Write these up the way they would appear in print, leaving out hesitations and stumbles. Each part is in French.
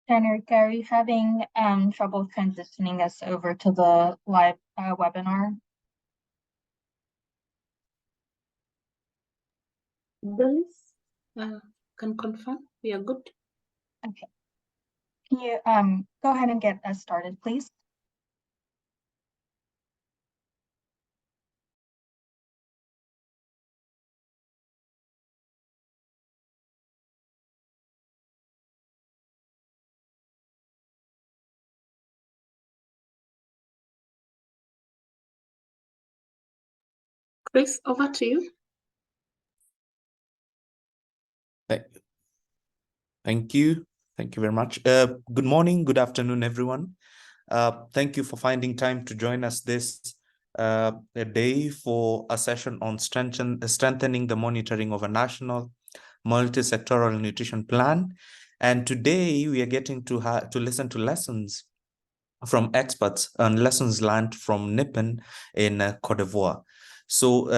Henrik, are you having trouble transitioning us over to the live webinar? Dennis, can confirm we are good. Okay. Can you go ahead and get us started, please? Chris, over to you. Thank you. Thank you very much. Good morning, good afternoon, everyone. Thank you for finding time to join us this day for a session on strengthening the monitoring of a national multi-sectoral nutrition plan. And today we are getting to listen to lessons from experts and lessons learned from Nippon in Cote d'Ivoire. So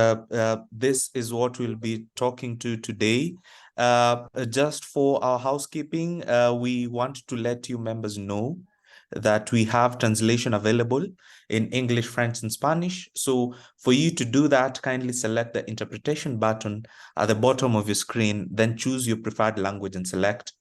this is what we'll be talking to today. Just for our housekeeping, we want to let you members know that we have translation available in English, French, and Spanish. So for you to do that, kindly select the interpretation button at the bottom of your screen, then choose your preferred language and select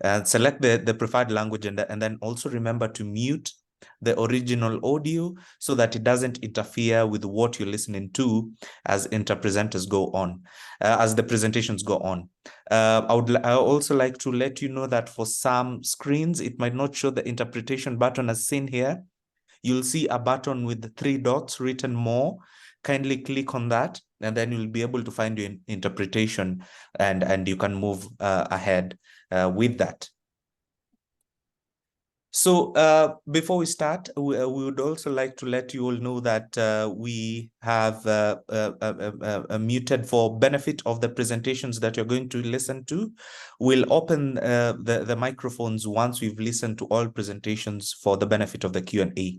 the preferred language, and then also remember to mute the original audio so that it doesn't interfere with what you're listening to as presenters go on, as the presentations go on. I would also like to let you know that for some screens, it might not show the interpretation button as seen here. You'll see a button with the 3 dots written more. Kindly click on that, and then you'll be able to find your interpretation, and you can move ahead with that. So before we start, we would also like to let you all know that we have muted for benefit of the presentations that you're going to listen to. We'll open the microphones once we've listened to all presentations for the benefit of the Q&A.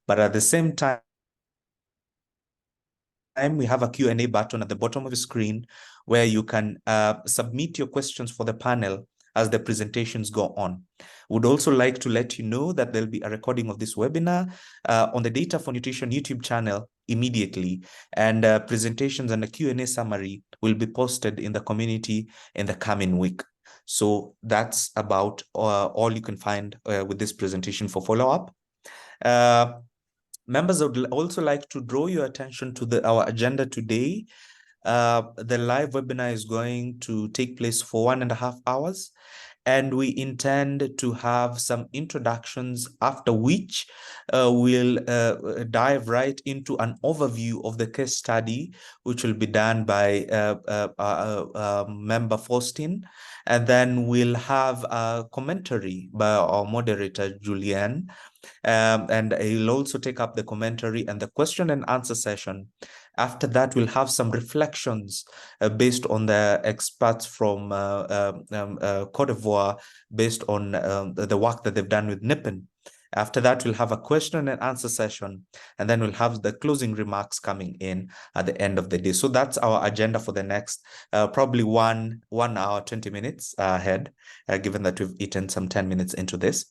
But at the same time, we have a Q&A button at the bottom of the screen where you can submit your questions for the panel as the presentations go on. Would also like to let you know that there'll be a recording of this webinar on the Data for Nutrition YouTube channel immediately, and presentations and a Q&A summary will be posted in the community in the coming week. So that's about all you can find with this presentation for follow-up. Members, I would also like to draw your attention to our agenda today. The live webinar is going to take place for 1.5 hours, and we intend to have some introductions, after which we'll dive right into an overview of the case study, which will be done by member Faustin. And then we'll have a commentary by our moderator, Julian. And he'll also take up the commentary and the question and answer session. After that, we'll have some reflections based on the experts from Cote d'Ivoire, based on the work that they've done with Nippon. After that, we'll have a question and answer session, and then we'll have the closing remarks coming in at the end of the day. So that's our agenda for the next probably 1 hour, 20 minutes ahead, given that we've eaten some 10 minutes into this.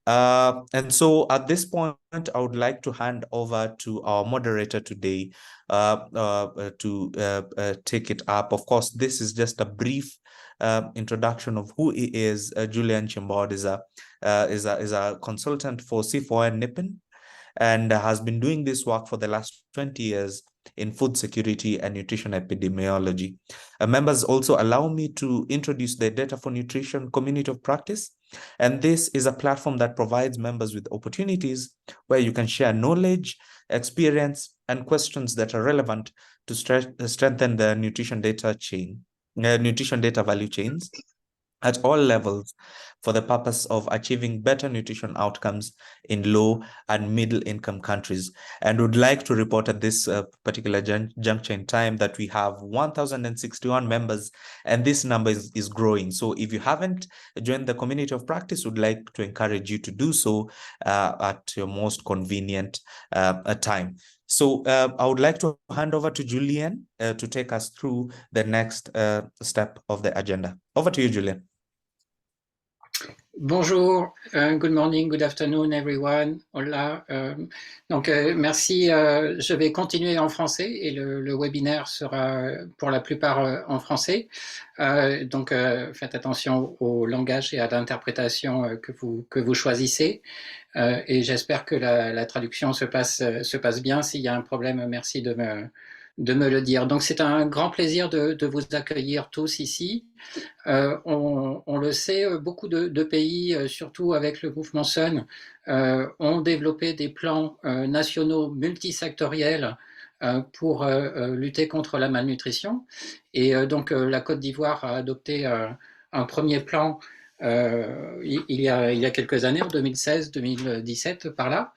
And so at this point, I would like to hand over to our moderator today to take it up. Of course, this is just a brief introduction of who he is. Julian Chimbord is a consultant for C4N Nippon, and has been doing this work for the last 20 years in food security and nutrition epidemiology. Members, also allow me to introduce the Data for Nutrition community of practice. And this is a platform that provides members with opportunities where you can share knowledge, experience, and questions that are relevant to strengthen the nutrition data value chains at all levels for the purpose of achieving better nutrition outcomes in low and middle income countries. And would like to report at this particular juncture in time that we have 1,061 members, and this number is growing. So if you haven't joined the community of practice, would like to encourage you to do so at your most convenient time. So I would like to hand over to Julian to take us through the next step of the agenda. Over to you, Julian. Bonjour, good morning, good afternoon everyone. Hola. Merci. Je vais continuer en français et le webinaire sera pour la plupart en français. Faites attention au langage et à l'interprétation que vous choisissez. Et j'espère que la traduction se passe bien. S'il y a un problème, merci de me le dire. Donc c'est un grand plaisir de vous accueillir tous ici. On le sait, beaucoup de pays, surtout avec le mouvement Sun, ont développé des plans nationaux multisectoriels pour lutter contre la malnutrition. Et donc la Côte d'Ivoire a adopté un premier plan il y a quelques années, en 2016-2017, par là.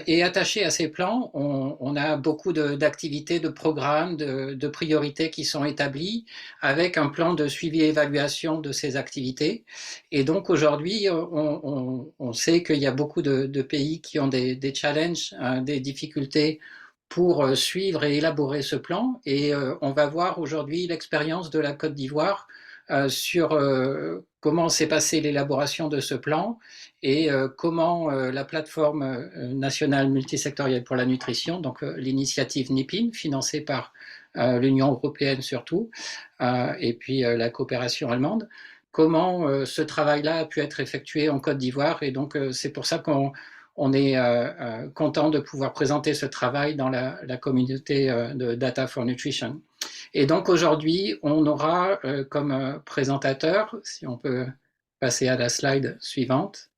Et attaché à ces plans, on a beaucoup d'activités, de programmes, de priorités qui sont établis avec un plan de suivi et évaluation de ces activités. Et donc aujourd'hui, on sait qu'il y a beaucoup de pays qui ont des challenges, des difficultés pour suivre et élaborer ce plan. Et on va voir aujourd'hui l'expérience de la Côte d'Ivoire sur comment s'est passée l'élaboration de ce plan et comment la plateforme nationale multisectorielle pour la nutrition, donc l'initiative NIPIN, financée par l'Union européenne surtout, et puis la coopération allemande, comment ce travail-là a pu être effectué en Côte d'Ivoire. Et donc c'est pour ça qu'on est content de pouvoir présenter ce travail dans la communauté de Data for Nutrition. Et donc aujourd'hui, on aura comme présentateur, si on peut passer à la slide suivante.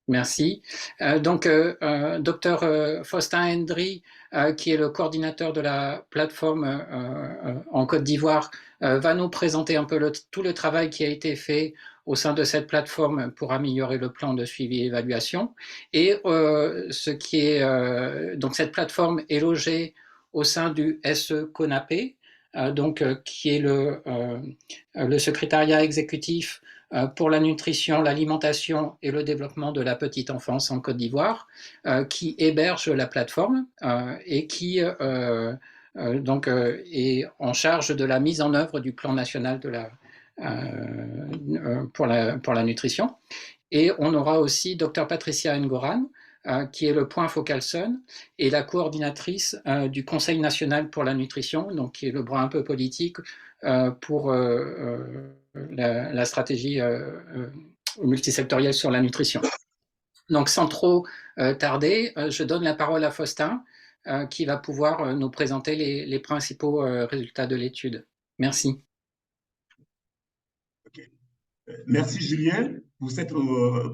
Merci. Dr Faustin Hendry, qui est le coordinateur de la plateforme en Côte d'Ivoire, va nous présenter un peu tout le travail qui a été fait au sein de cette plateforme pour améliorer le plan de suivi et évaluation. Et donc cette plateforme est logée au sein du SE-CONAPE, qui est le secrétariat exécutif pour la nutrition, l'alimentation et le développement de la petite enfance en Côte d'Ivoire, qui héberge la plateforme et qui est en charge de la mise en œuvre du plan national pour la nutrition. Et on aura aussi Dr Patricia Ngoran, qui est le point focal Sun et la coordinatrice du Conseil national pour la nutrition, donc qui est le bras un peu politique pour la stratégie multisectorielle sur la nutrition. Donc sans trop tarder, je donne la parole à Faustin qui va pouvoir nous présenter les principaux résultats de l'étude. Merci. Okay. Merci Julien pour cette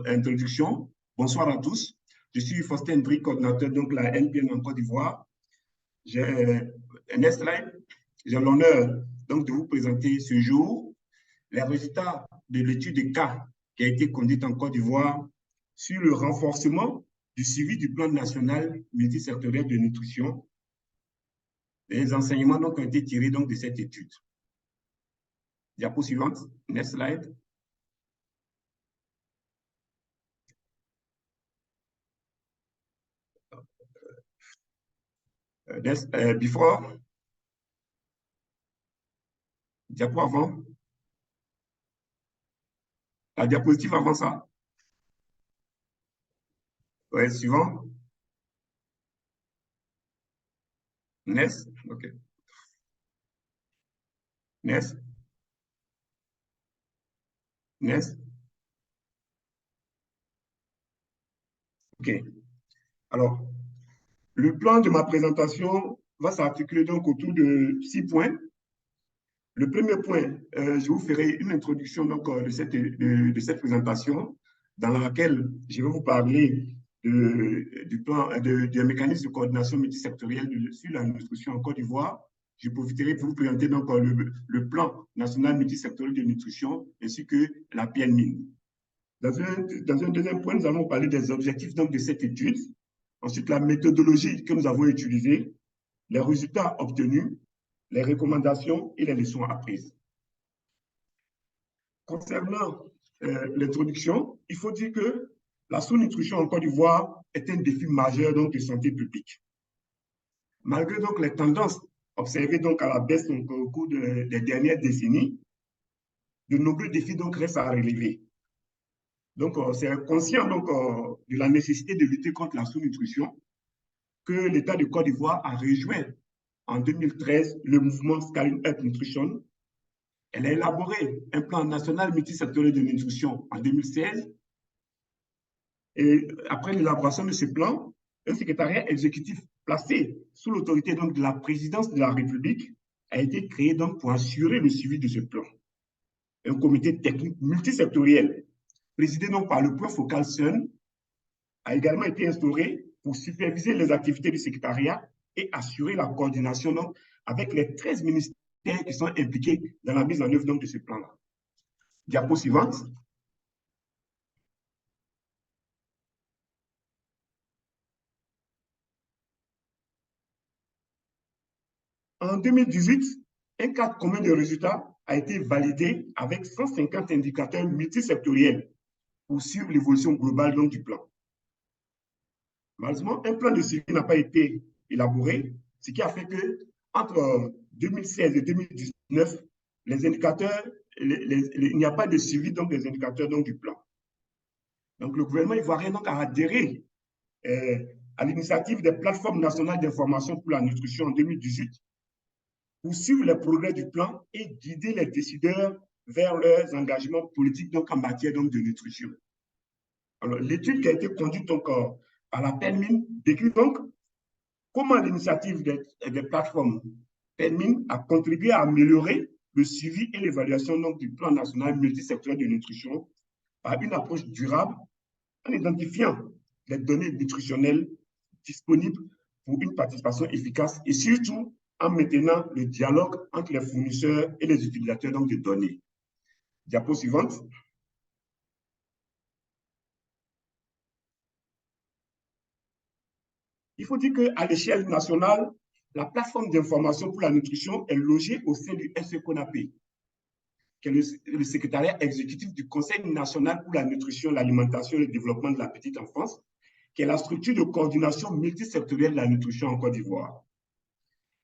introduction. Bonsoir à tous. Je suis Faustin Hendry, coordinateur de la NPN en Côte d'Ivoire. J'ai l'honneur donc de vous présenter ce jour les résultats de l'étude de cas qui a été conduite en Côte d'Ivoire sur le renforcement du suivi du plan national multisectoriel de nutrition. Les enseignements donc ont été tirés donc de cette étude. Diapo suivante, next slide. Before. Diapo avant. La diapositive avant ça. Ouais, suivant. Next. OK. Next. Next. OK. Alors, le plan de ma présentation va s'articuler donc autour de 6 points. Le premier point, je vous ferai une introduction donc, de cette présentation dans laquelle je vais vous parler du mécanisme de coordination multisectorielle sur la nutrition en Côte d'Ivoire. Je profiterai pour vous présenter donc, le plan national multisectoriel de nutrition ainsi que la PNMIN. Dans un deuxième point, nous allons parler des objectifs donc, de cette étude. Ensuite, la méthodologie que nous avons utilisée, les résultats obtenus, les recommandations et les leçons apprises. Concernant l'introduction, il faut dire que la sous-nutrition en Côte d'Ivoire est un défi majeur donc, de santé publique. Malgré donc, les tendances observé donc à la baisse donc, au cours des dernières décennies, de nombreux défis donc restent à relever. Donc, c'est conscient donc, de la nécessité de lutter contre la sous-nutrition que l'État de Côte d'Ivoire a rejoint en 2013 le mouvement Scaling Up Nutrition. Elle a élaboré un plan national multisectoriel de nutrition en 2016. Et après l'élaboration de ce plan, un secrétariat exécutif placé sous l'autorité donc de la présidence de la République a été créé donc pour assurer le suivi de ce plan. Un comité technique multisectoriel présidé donc par le point focal SUN a également été instauré pour superviser les activités du secrétariat et assurer la coordination donc, avec les 13 ministères qui sont impliqués dans la mise en œuvre donc, de ce plan-là. Diapo suivante. En 2018, un cadre commun de résultats a été validé avec 150 indicateurs multisectoriels pour suivre l'évolution globale donc, du plan. Malheureusement, un plan de suivi n'a pas été élaboré, ce qui a fait que entre 2016 et 2019, les indicateurs, il n'y a pas de suivi donc, des indicateurs donc, du plan. Donc, le gouvernement ivoirien donc, a adhéré à l'initiative des plateformes nationales d'information pour la nutrition en 2018 pour suivre les progrès du plan et guider les décideurs vers leurs engagements politiques donc, en matière donc, de nutrition. Alors, l'étude qui a été conduite donc, par la PENMIN décrit donc comment l'initiative des plateformes PENMIN a contribué à améliorer le suivi et l'évaluation du plan national multisectoriel de nutrition par une approche durable en identifiant les données nutritionnelles disponibles pour une participation efficace et surtout en maintenant le dialogue entre les fournisseurs et les utilisateurs donc, de données. Diapo suivante. Il faut dire qu'à l'échelle nationale, la plateforme d'information pour la nutrition est logée au sein du SECONAP, qui est le secrétariat exécutif du Conseil national pour la nutrition, l'alimentation et le développement de la petite enfance, qui est la structure de coordination multisectorielle de la nutrition en Côte d'Ivoire.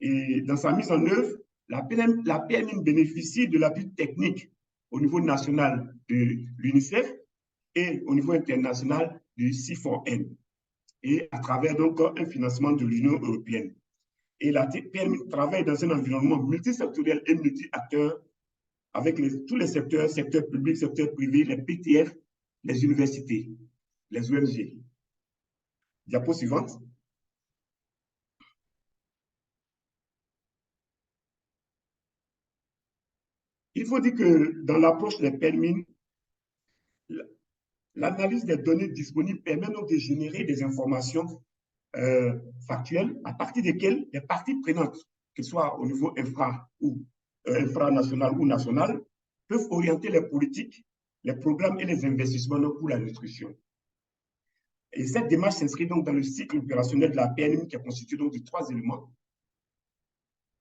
Et dans sa mise en œuvre, la PMI bénéficie de l'appui technique au niveau national de l'UNICEF et au niveau international du C4N, et à travers donc un financement de l'Union européenne. Et la PMI travaille dans un environnement multisectoriel et multi-acteurs avec tous les secteurs, secteur public, secteur privé, les PTF, les universités, les ONG. Diapo suivante. Il faut dire que dans l'approche des PENMIN, l'analyse des données disponibles permet donc de générer des informations factuelles à partir desquelles les parties prenantes, que ce soit au niveau infranational ou national, peuvent orienter les politiques, les programmes et les investissements pour la nutrition. Et cette démarche s'inscrit donc dans le cycle opérationnel de la PNM qui est constitué donc de 3 éléments.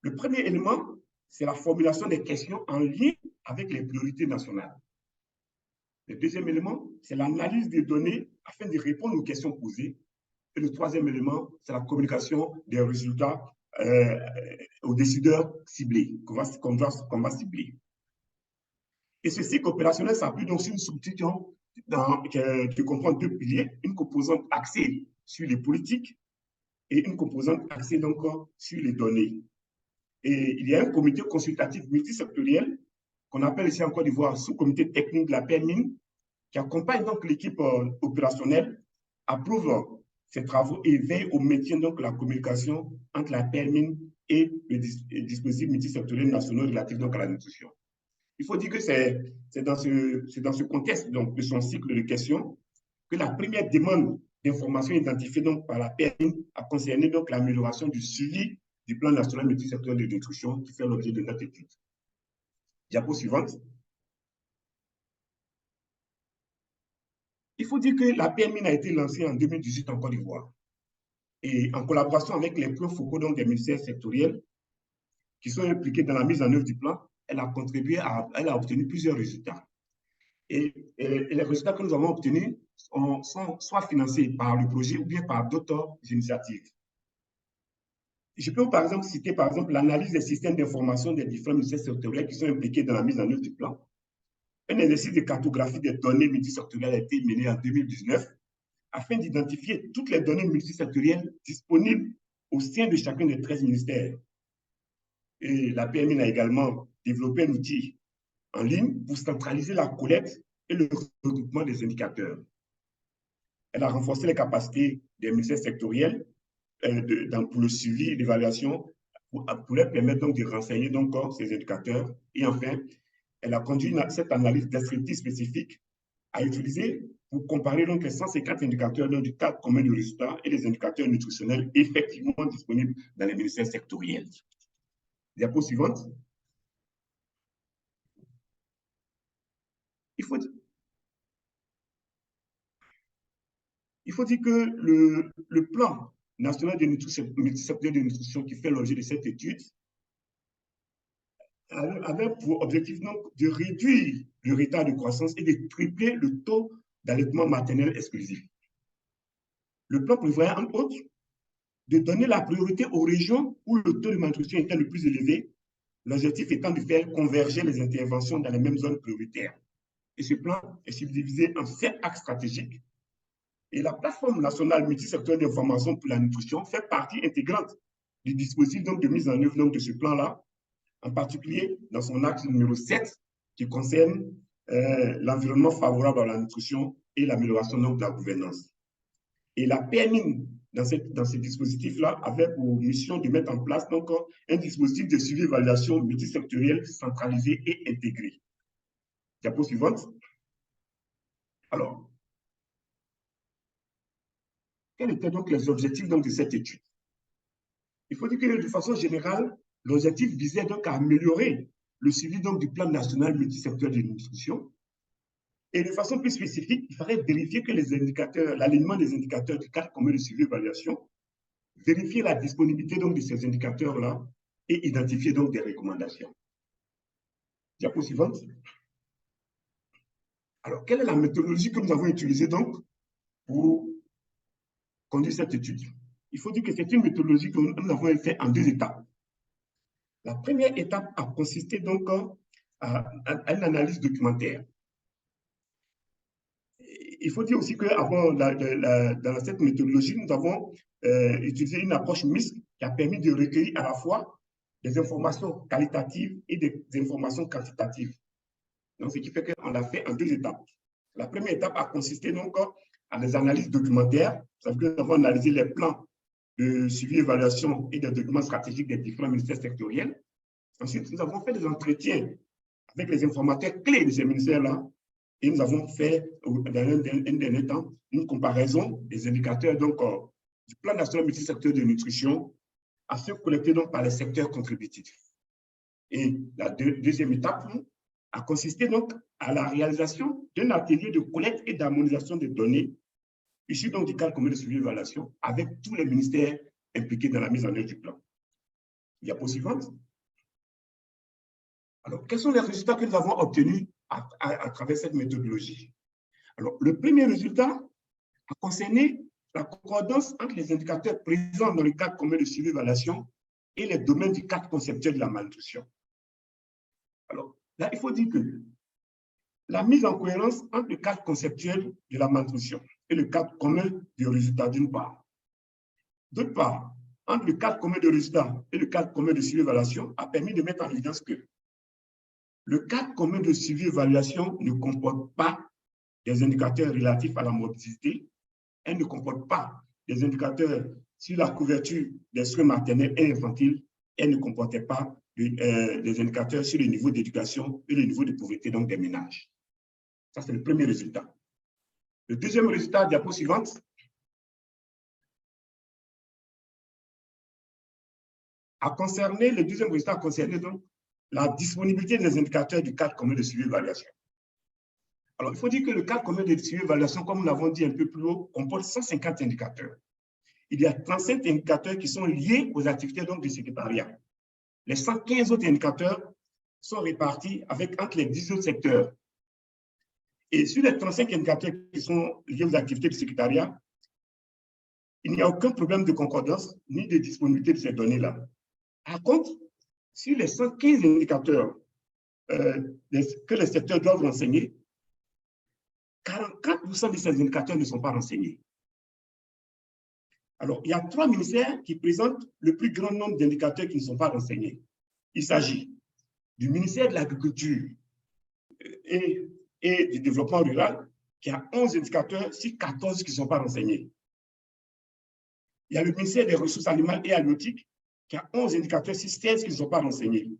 Le premier élément, c'est la formulation des questions en lien avec les priorités nationales. Le deuxième élément, c'est l'analyse des données afin de répondre aux questions posées. Et le troisième élément, c'est la communication des résultats aux décideurs ciblés, qu'on va cibler. Et ce cycle opérationnel s'appuie donc sur une structure qui comprend 2 piliers, une composante axée sur les politiques et une composante axée donc sur les données. Et il y a un comité consultatif multisectoriel qu'on appelle ici en Côte d'Ivoire sous-comité technique de la PMIN qui accompagne donc l'équipe opérationnelle, approuve ces travaux et veille au maintien donc de la communication entre la PMIN et le dispositif multisectoriel national relatif donc à la nutrition. Il faut dire que c'est dans ce contexte donc, de son cycle de questions que la première demande d'information identifiée donc, par la PMIN a concerné donc l'amélioration du suivi du plan national multisectoriel de nutrition qui fait l'objet de notre étude. Diapo suivante. Il faut dire que la PMIN a été lancée en 2018 en Côte d'Ivoire et en collaboration avec les points focaux donc, des ministères sectoriels qui sont impliqués dans la mise en œuvre du plan, elle a obtenu plusieurs résultats. Et les résultats que nous avons obtenus sont soit financés par le projet ou bien par d'autres initiatives. Je peux par exemple citer par exemple l'analyse des systèmes d'information des différents ministères sectoriels qui sont impliqués dans la mise en œuvre du plan. Un exercice de cartographie des données multisectorielles a été mené en 2019 afin d'identifier toutes les données multisectorielles disponibles au sein de chacun des 13 ministères. Et la PMI a également développé un outil en ligne pour centraliser la collecte et le regroupement des indicateurs. Elle a renforcé les capacités des ministères sectoriels pour le suivi et l'évaluation pour leur permettre donc de renseigner donc ces indicateurs. Et enfin, elle a conduit cette analyse descriptive spécifique à utiliser pour comparer donc les 150 indicateurs du cadre commun de résultats et les indicateurs nutritionnels effectivement disponibles dans les ministères sectoriels. Diapo suivante. Il faut dire que le plan national de nutrition, multisectoriel de nutrition qui fait l'objet de cette étude avait pour objectif donc de réduire le retard de croissance et de tripler le taux d'allaitement maternel exclusif. Le plan prévoyait en outre de donner la priorité aux régions où le taux de malnutrition était le plus élevé, l'objectif étant de faire converger les interventions dans les mêmes zones prioritaires. Et ce plan est subdivisé en 7 axes stratégiques. Et la plateforme nationale multisectorielle d'information pour la nutrition fait partie intégrante du dispositif donc, de mise en œuvre donc, de ce plan-là, en particulier dans son axe numéro 7, qui concerne l'environnement favorable à la nutrition et l'amélioration de la gouvernance. Et la PMI, dans ce dispositif-là, avait pour mission de mettre en place donc, un dispositif de suivi et évaluation multisectoriel centralisé et intégré. Diapo suivante. Alors, quels étaient donc les objectifs donc, de cette étude? Il faut dire que de façon générale, l'objectif visait donc à améliorer le suivi donc, du plan national multisectoriel de nutrition. Et de façon plus spécifique, il fallait vérifier que les indicateurs, l'alignement des indicateurs du cadre commun de suivi et évaluation, vérifier la disponibilité donc, de ces indicateurs-là et identifier donc des recommandations. Diapo suivante. Alors, quelle est la méthodologie que nous avons utilisée donc pour conduire cette étude? Il faut dire que c'est une méthodologie que nous avons faite en 2 étapes. La première étape a consisté donc à une analyse documentaire. Il faut dire aussi qu'avant, dans cette méthodologie, nous avons utilisé une approche mixte qui a permis de recueillir à la fois des informations qualitatives et des informations quantitatives. Donc, ce qui fait qu'on l'a fait en 2 étapes. La première étape a consisté donc à des analyses documentaires. Ça veut dire que nous avons analysé les plans de suivi, évaluation et des documents stratégiques des différents ministères sectoriels. Ensuite, nous avons fait des entretiens avec les informateurs clés de ces ministères-là et nous avons fait, dans un dernier temps, une comparaison des indicateurs donc, du plan national multisectoriel de nutrition à ceux collectés donc, par les secteurs contributifs. Et la deuxième étape a consisté donc à la réalisation d'un atelier de collecte et d'harmonisation des données issues donc du cadre commun de suivi et d'évaluation avec tous les ministères impliqués dans la mise en œuvre du plan. Diapo suivante. Alors, quels sont les résultats que nous avons obtenus à travers cette méthodologie? Alors, le premier résultat a concerné la concordance entre les indicateurs présents dans le cadre commun de suivi et d'évaluation et les domaines du cadre conceptuel de la malnutrition. Alors, là, il faut dire que la mise en cohérence entre le cadre conceptuel de la malnutrition et le cadre commun de résultats d'une part. D'autre part, entre le cadre commun de résultats et le cadre commun de suivi et d'évaluation a permis de mettre en évidence que le cadre commun de suivi et d'évaluation ne comporte pas des indicateurs relatifs à la morbidité, elle ne comporte pas des indicateurs sur la couverture des soins maternels et infantiles, elle ne comportait pas des indicateurs sur le niveau d'éducation et le niveau de pauvreté donc des ménages. Ça, c'est le premier résultat. Le deuxième résultat, diapo suivante, le deuxième résultat a concerné donc la disponibilité des indicateurs du cadre commun de suivi et d'évaluation. Alors, il faut dire que le cadre commun de suivi et d'évaluation, comme nous l'avons dit un peu plus haut, comporte 150 indicateurs. Il y a 35 indicateurs qui sont liés aux activités donc, du secrétariat. Les 115 autres indicateurs sont répartis entre les 10 autres secteurs. Et sur les 35 indicateurs qui sont liés aux activités du secrétariat, il n'y a aucun problème de concordance ni de disponibilité de ces données-là. Par contre, sur les 115 indicateurs que les secteurs doivent renseigner, 44% de ces indicateurs ne sont pas renseignés. Alors, il y a 3 ministères qui présentent le plus grand nombre d'indicateurs qui ne sont pas renseignés. Il s'agit du ministère de l'Agriculture et du Développement rural, qui a 11 indicateurs sur 14 qui ne sont pas renseignés. Il y a le ministère des Ressources animales et halieutiques, qui a 11 indicateurs sur 16 qui ne sont pas renseignés.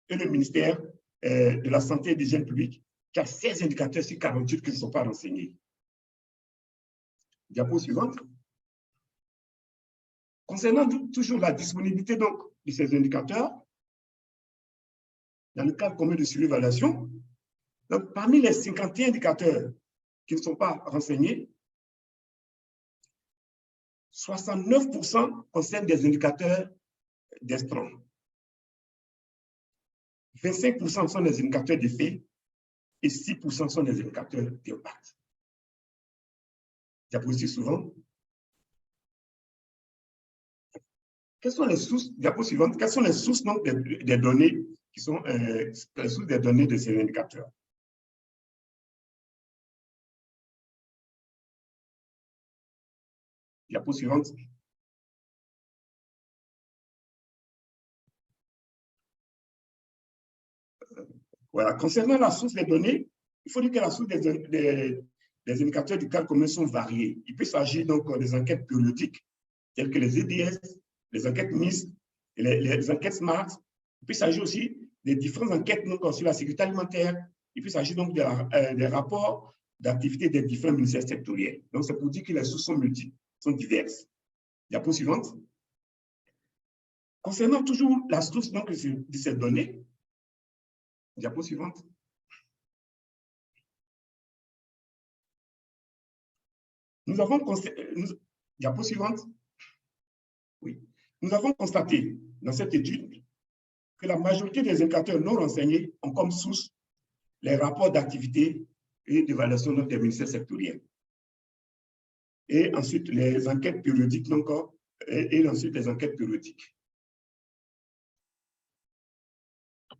Et le ministère de la Santé et de l'Hygiène publique, qui a 16 indicateurs sur 48 qui ne sont pas renseignés. Diapo suivante. Concernant toujours la disponibilité donc, de ces indicateurs, dans le cadre commun de suivi d'évaluation, parmi les 51 indicateurs qui ne sont pas renseignés, 69% concernent des indicateurs d'estran. 25% sont des indicateurs d'effet et 6% sont des indicateurs d'impact. Diapositive suivante. Quelles sont les sources, diapo suivante, quelles sont les sources donc, des données qui sont les sources des données de ces indicateurs? Diapo suivante. Voilà. Concernant la source des données, il faut dire que la source des indicateurs du cadre commun sont variés. Il peut s'agir donc des enquêtes périodiques, telles que les EDS, les enquêtes MIS, les enquêtes SMART. Il peut s'agir aussi des différentes enquêtes donc, sur la sécurité alimentaire. Il peut s'agir donc des rapports d'activité des différents ministères sectoriels. Donc, c'est pour dire que les sources sont multiples, sont diverses. Diapo suivante. Concernant toujours la source donc, de ces données, diapo suivante. Nous avons diapo suivante. Oui. Nous avons constaté dans cette étude que la majorité des indicateurs non renseignés ont comme source les rapports d'activité et d'évaluation des ministères sectoriels. Et ensuite, les enquêtes périodiques, donc, et ensuite les enquêtes périodiques.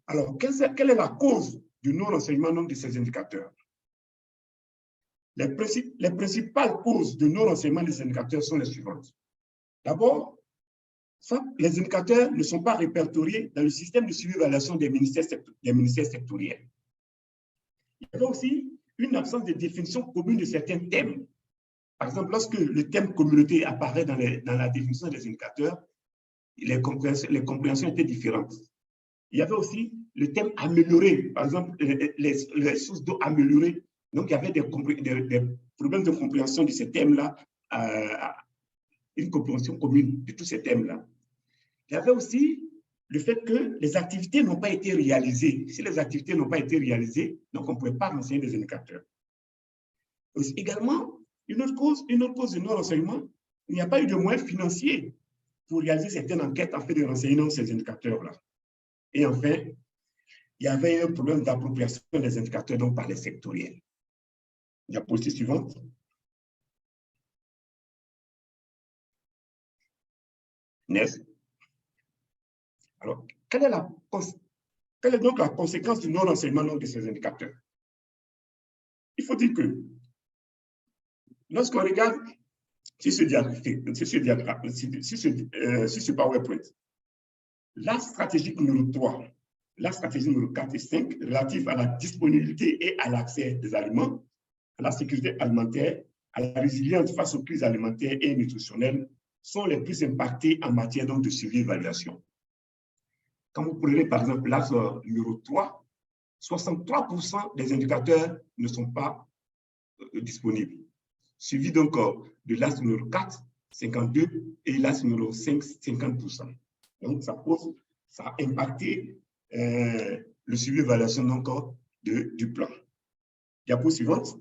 Alors, quelle est la cause du non-renseignement de ces indicateurs? Les principales causes de non-renseignement des indicateurs sont les suivantes. D'abord, les indicateurs ne sont pas répertoriés dans le système de suivi d'évaluation des ministères sectoriels. Il y a aussi une absence de définition commune de certains thèmes. Par exemple, lorsque le thème communauté apparaît dans la définition des indicateurs, les compréhensions étaient différentes. Il y avait aussi le thème amélioré, par exemple, les sources d'eau améliorées. Donc, il y avait des problèmes de compréhension de ces thèmes-là, une compréhension commune de tous ces thèmes-là. Il y avait aussi le fait que les activités n'ont pas été réalisées. Si les activités n'ont pas été réalisées, donc on ne pouvait pas renseigner des indicateurs. Aussi, également, une autre cause de non-renseignement, il n'y a pas eu de moyens financiers pour réaliser certaines enquêtes en fait de renseigner ces indicateurs-là. Et enfin, il y avait un problème d'appropriation des indicateurs donc, par les sectoriels. Diapositive suivante. N'est-ce? Alors, quelle est donc la conséquence du non-renseignement de ces indicateurs? Il faut dire que lorsqu'on regarde sur ce PowerPoint, la stratégie numéro 3, la stratégie numéro 4 et 5, relative à la disponibilité et à l'accès des aliments, à la sécurité alimentaire, à la résilience face aux crises alimentaires et nutritionnelles, sont les plus impactés en matière donc, de suivi et d'évaluation. Quand vous prenez par exemple l'axe numéro 3, 63% des indicateurs ne sont pas disponibles. Suivi donc de l'axe numéro 4, 52, et l'axe numéro 5, 50%. Donc ça a impacté le suivi et l'évaluation donc du plan. Diapo suivante.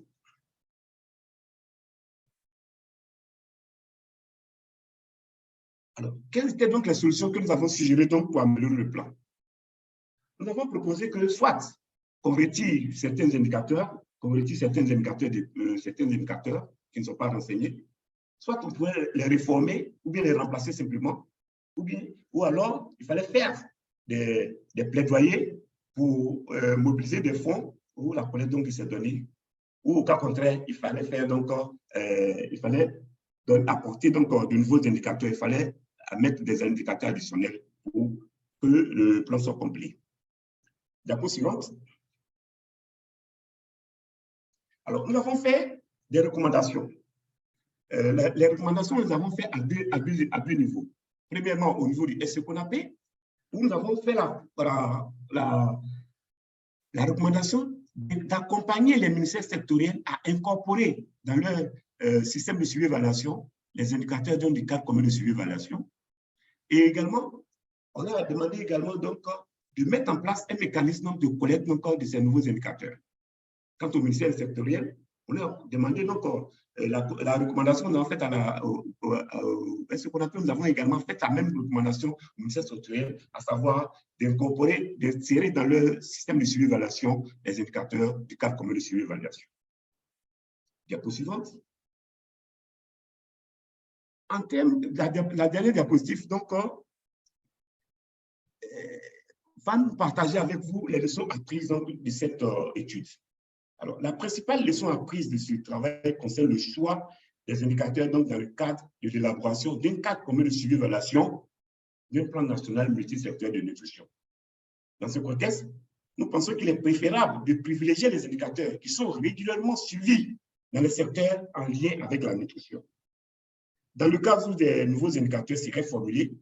Alors, quelles étaient donc les solutions que nous avons suggérées donc pour améliorer le plan? Nous avons proposé que soit qu'on retire certains indicateurs, qui ne sont pas renseignés, soit on pouvait les réformer ou bien les remplacer simplement, ou alors il fallait faire des plaidoyers pour mobiliser des fonds pour la collecte donc, de ces données, ou au cas contraire, il fallait faire donc, apporter donc de nouveaux indicateurs, il fallait mettre des indicateurs additionnels pour que le plan soit complet. Diapo suivante. Alors, nous avons fait des recommandations. Les recommandations, nous avons fait à deux niveaux. Premièrement, au niveau du SECONAP, où nous avons fait la recommandation d'accompagner les ministères sectoriels à incorporer dans leur système de suivi-évaluation les indicateurs du cadre commun de suivi-évaluation. Et également, on a demandé également donc, de mettre en place un mécanisme de collecte donc, de ces nouveaux indicateurs. Quant au ministère sectoriel, on a demandé donc la recommandation que nous avons faite nous avons également fait la même recommandation au ministère sectoriel, à savoir d'incorporer, d'insérer dans le système de suivi-évaluation les indicateurs du cadre commun de suivi-évaluation. Diapo suivante. En termes de la dernière diapositive, donc, va nous partager avec vous les leçons apprises de cette étude. Alors, la principale leçon apprise de ce travail concerne le choix des indicateurs donc, dans le cadre de l'élaboration d'un cadre commun de suivi-évaluation d'un plan national multisecteur de nutrition. Dans ce contexte, nous pensons qu'il est préférable de privilégier les indicateurs qui sont régulièrement suivis dans les secteurs en lien avec la nutrition. Dans le cas où des nouveaux indicateurs seraient formulés,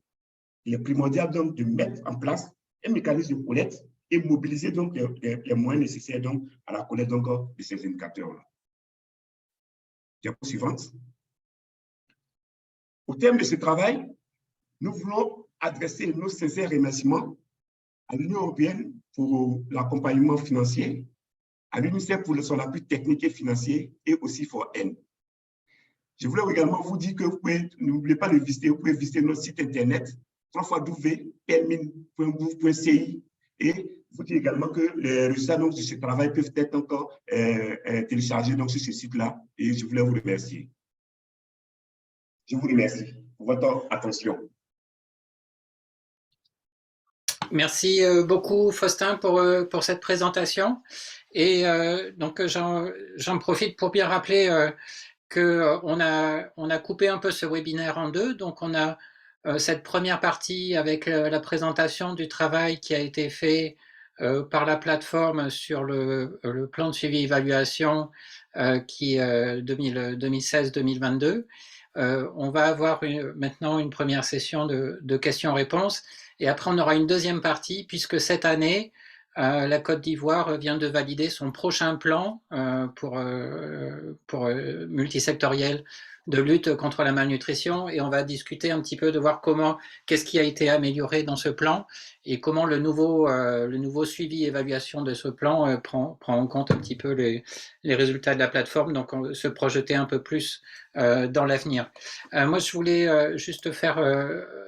il est primordial donc de mettre en place un mécanisme de collecte et mobiliser donc les moyens nécessaires donc, à la collecte donc, de ces indicateurs-là. Diapo suivante. Au terme de ce travail, nous voulons adresser nos sincères remerciements à l'Union européenne pour l'accompagnement financier, à l'UNICEF pour son appui technique et financier et aussi for N. Je voulais également vous dire que n'oubliez pas de visiter, vous pouvez visiter notre site internet www.pelmin.gouv.ci et vous dire également que les résultats donc, de ce travail peuvent être encore téléchargés donc, sur ce site-là et je voulais vous remercier. Je vous remercie pour votre attention. Merci beaucoup Faustin pour cette présentation. Et donc j'en profite pour bien rappeler qu'on a coupé un peu ce webinaire en deux. Donc on a cette première partie avec la présentation du travail qui a été fait par la plateforme sur le plan de suivi-évaluation qui 2016-2022. On va avoir maintenant une première session de questions-réponses et après on aura une deuxième partie puisque cette année, la Côte d'Ivoire vient de valider son prochain plan pour multisectoriel de lutte contre la malnutrition et on va discuter un petit peu de voir qu'est-ce qui a été amélioré dans ce plan et comment le nouveau suivi et évaluation de ce plan prend en compte un petit peu les résultats de la plateforme, donc se projeter un peu plus dans l'avenir. Moi, je voulais juste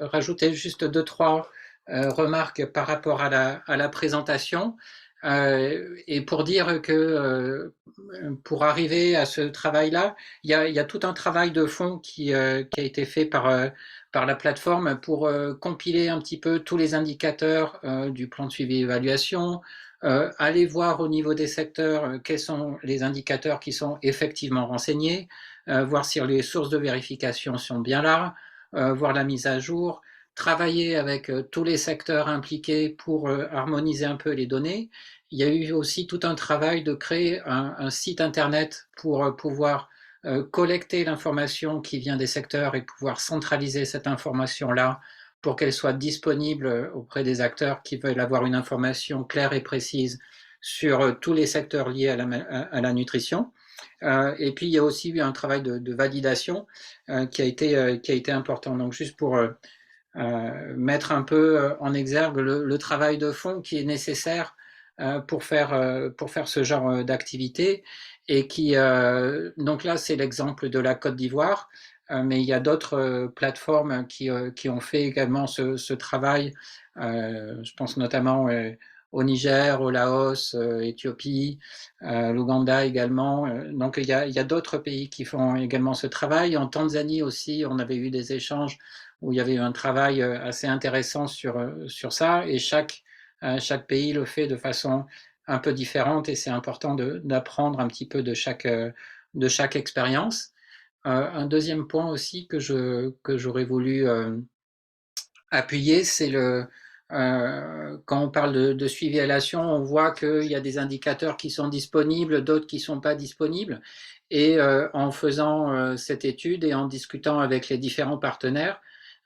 rajouter juste 2-3 remarques par rapport à la présentation. Et pour dire que pour arriver à ce travail-là, il y a tout un travail de fond qui a été fait par la plateforme pour compiler un petit peu tous les indicateurs du plan de suivi-évaluation, aller voir au niveau des secteurs quels sont les indicateurs qui sont effectivement renseignés, voir si les sources de vérification sont bien là, voir la mise à jour, travailler avec tous les secteurs impliqués pour harmoniser un peu les données. Il y a eu aussi tout un travail de créer un site internet pour pouvoir collecter l'information qui vient des secteurs et pouvoir centraliser cette information-là pour qu'elle soit disponible auprès des acteurs qui veulent avoir une information claire et précise sur tous les secteurs liés à la nutrition. Et puis il y a aussi eu un travail de validation qui a été important. Donc juste pour mettre un peu en exergue le travail de fond qui est nécessaire pour faire ce genre d'activité et qui donc là c'est l'exemple de la Côte d'Ivoire, mais il y a d'autres plateformes qui ont fait également ce travail. Je pense notamment au Niger, au Laos, Éthiopie, l'Ouganda également. Donc il y a d'autres pays qui font également ce travail. En Tanzanie aussi, on avait eu des échanges où il y avait eu un travail assez intéressant sur ça, et chaque pays le fait de façon un peu différente, et c'est important d'apprendre un petit peu de chaque expérience. Un deuxième point aussi que j'aurais voulu appuyer, c'est quand on parle de suivi évaluation, on voit qu'il y a des indicateurs qui sont disponibles, d'autres qui ne sont pas disponibles. Et en faisant cette étude et en discutant avec les différents partenaires,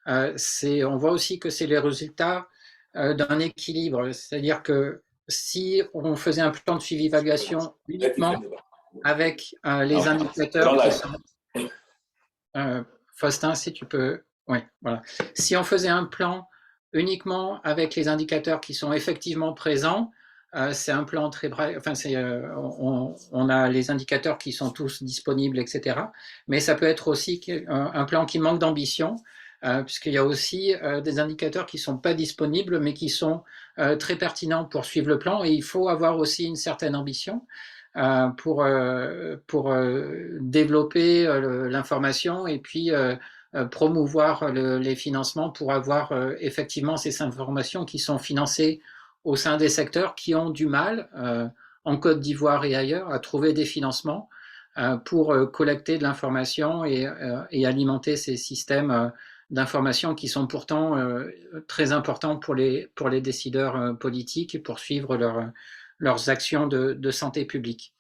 on voit aussi que c'est les résultats d'un équilibre. C'est-à-dire que si on faisait un plan de suivi évaluation uniquement avec les indicateurs qui sont... Faustin, si tu peux... Oui, voilà. Si on faisait un plan uniquement avec les indicateurs qui sont effectivement présents, c'est un plan très bref. Enfin, on a les indicateurs qui sont tous disponibles, etc. Mais ça peut être aussi un plan qui manque d'ambition, puisqu'il y a aussi des indicateurs qui ne sont pas disponibles, mais qui sont très pertinents pour suivre le plan. Et il faut avoir aussi une certaine ambition pour développer l'information et puis promouvoir les financements pour avoir effectivement ces informations qui sont financées au sein des secteurs qui ont du mal, en Côte d'Ivoire et ailleurs, à trouver des financements pour collecter de l'information et alimenter ces systèmes d'information qui sont pourtant très importants pour les décideurs politiques et pour suivre leurs actions de santé publique.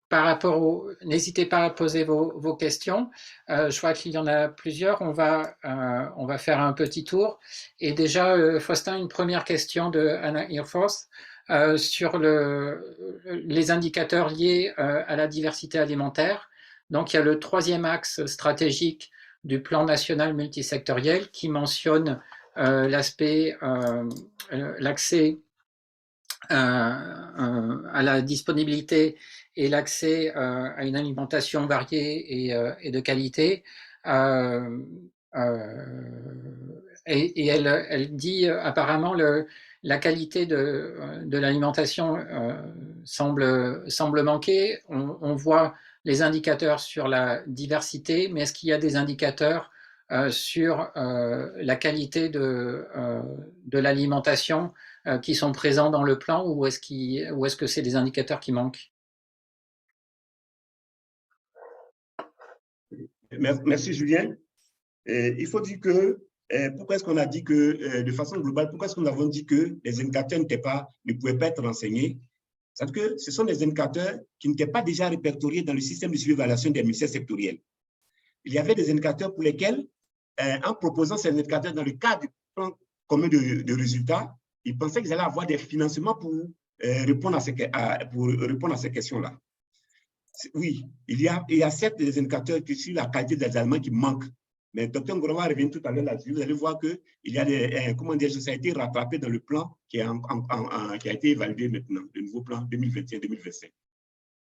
Par rapport n'hésitez pas à poser vos questions. Je vois qu'il y en a plusieurs. On va faire un petit tour. Et déjà, Faustin, une première question de Anna Hirfors sur les indicateurs liés à la diversité alimentaire. Donc, il y a le troisième axe stratégique du plan national multisectoriel qui mentionne l'accès à la disponibilité et l'accès à une alimentation variée et de qualité. Et elle dit apparemment la qualité de l'alimentation semble manquer. On voit les indicateurs sur la diversité, mais est-ce qu'il y a des indicateurs sur la qualité de l'alimentation qui sont présents dans le plan, ou est-ce que c'est des indicateurs qui manquent? Merci Julien. Il faut dire que pourquoi est-ce qu'on a dit que de façon globale, pourquoi est-ce qu'on a dit que les indicateurs ne pouvaient pas être renseignés? C'est que ce sont des indicateurs qui n'étaient pas déjà répertoriés dans le système de suivi évaluation des ministères sectoriels. Il y avait des indicateurs pour lesquels, en proposant ces indicateurs dans le cadre du plan commun de résultats, ils pensaient qu'ils allaient avoir des financements pour répondre à ces questions-là. Oui, il y a certes des indicateurs sur la qualité des aliments qui manquent. Mais Dr Ngorova revient tout à l'heure là-dessus. Vous allez voir qu'il y a ça a été rattrapé dans le plan qui a été validé maintenant, le nouveau plan 2021-2025.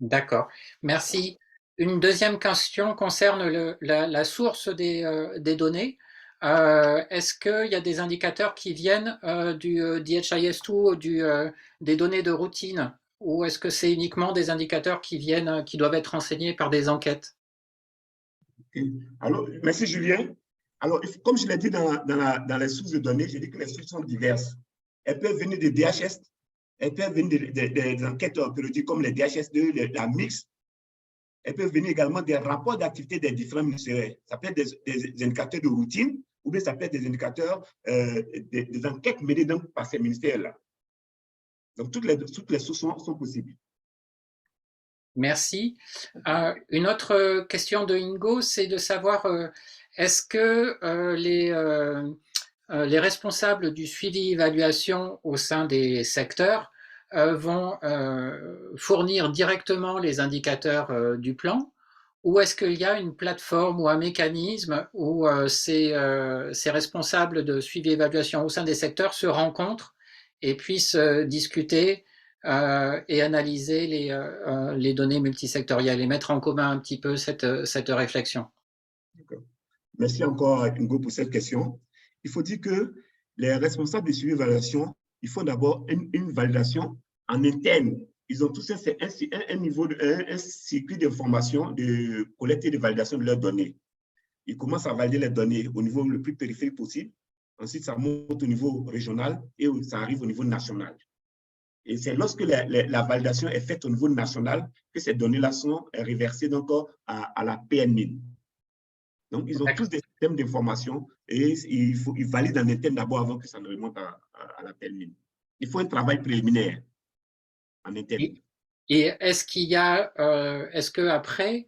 D'accord, merci. Une deuxième question concerne la source des données. Est-ce qu'il y a des indicateurs qui viennent du DHIS2, des données de routine, ou est-ce que c'est uniquement des indicateurs qui doivent être renseignés par des enquêtes? Alors, merci Julien. Alors, comme je l'ai dit dans les sources de données, j'ai dit que les sources sont diverses. Elles peuvent venir des DHS, elles peuvent venir des enquêtes périodiques comme les DHS2, la MIX. Elles peuvent venir également des rapports d'activité des différents ministères. Ça peut être des indicateurs de routine, ou bien ça peut être des indicateurs, des enquêtes menées par ces ministères-là. Donc, toutes les sources sont possibles. Merci. Une autre question de Ingo, c'est de savoir est-ce que les responsables du suivi-évaluation au sein des secteurs vont fournir directement les indicateurs du plan, ou est-ce qu'il y a une plateforme ou un mécanisme où ces responsables de suivi-évaluation au sein des secteurs se rencontrent et puissent discuter et analyser les données multisectorielles et mettre en commun un petit peu cette réflexion? Merci encore, Ingo, pour cette question. Il faut dire que les responsables de suivi-évaluation, ils font d'abord une validation en interne. Ils ont tous un niveau, un circuit d'information, de collecte et de validation de leurs données. Ils commencent à valider les données au niveau le plus périphérique possible. Ensuite, ça monte au niveau régional et ça arrive au niveau national. Et c'est lorsque la validation est faite au niveau national que ces données-là sont reversées donc à la PNMIN. Donc, ils ont tous des systèmes d'information et ils valident en interne d'abord avant que ça ne remonte à la PNMIN. Il faut un travail préliminaire en interne. Et est-ce qu'il y a, est-ce qu'après,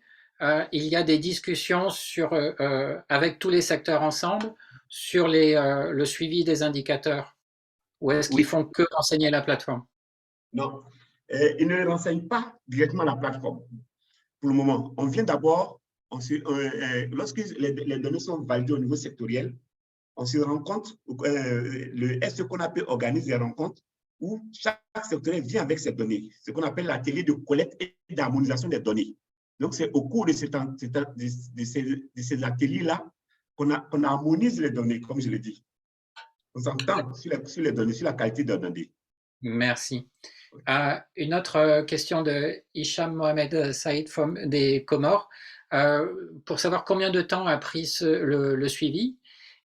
il y a des discussions avec tous les secteurs ensemble sur le suivi des indicateurs? Ou est-ce qu'ils font que renseigner la plateforme? Non, ils ne renseignent pas directement la plateforme pour le moment. On vient d'abord, lorsque les données sont validées au niveau sectoriel, on se rend compte, ce qu'on appelle organise des rencontres où chaque secteur vient avec ses données, ce qu'on appelle l'atelier de collecte et d'harmonisation des données. Donc, c'est au cours de ces ateliers-là qu'on harmonise les données, comme je l'ai dit. On s'entend sur les données, sur la qualité des données. Merci. Une autre question de Hicham Mohamed Saïd des Comores, pour savoir combien de temps a pris le suivi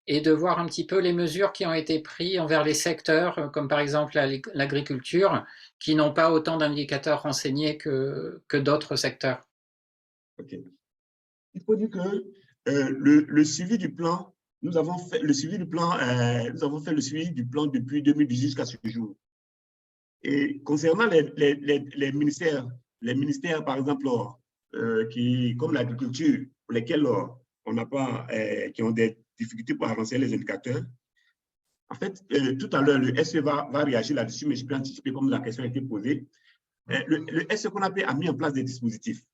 et de voir un petit peu les mesures qui ont été prises envers les secteurs, comme par exemple l'agriculture, qui n'ont pas autant d'indicateurs renseignés que d'autres secteurs. Okay. Il faut dire que le suivi du plan, nous avons fait le suivi du plan depuis 2018 jusqu'à ce jour. Et concernant les ministères, par exemple, comme l'agriculture, pour lesquels on n'a pas, qui ont des difficultés pour avancer les indicateurs, en fait, tout à l'heure, le SE va réagir là-dessus, mais je peux anticiper comme la question a été posée. Le SE qu'on a mis en place des dispositifs.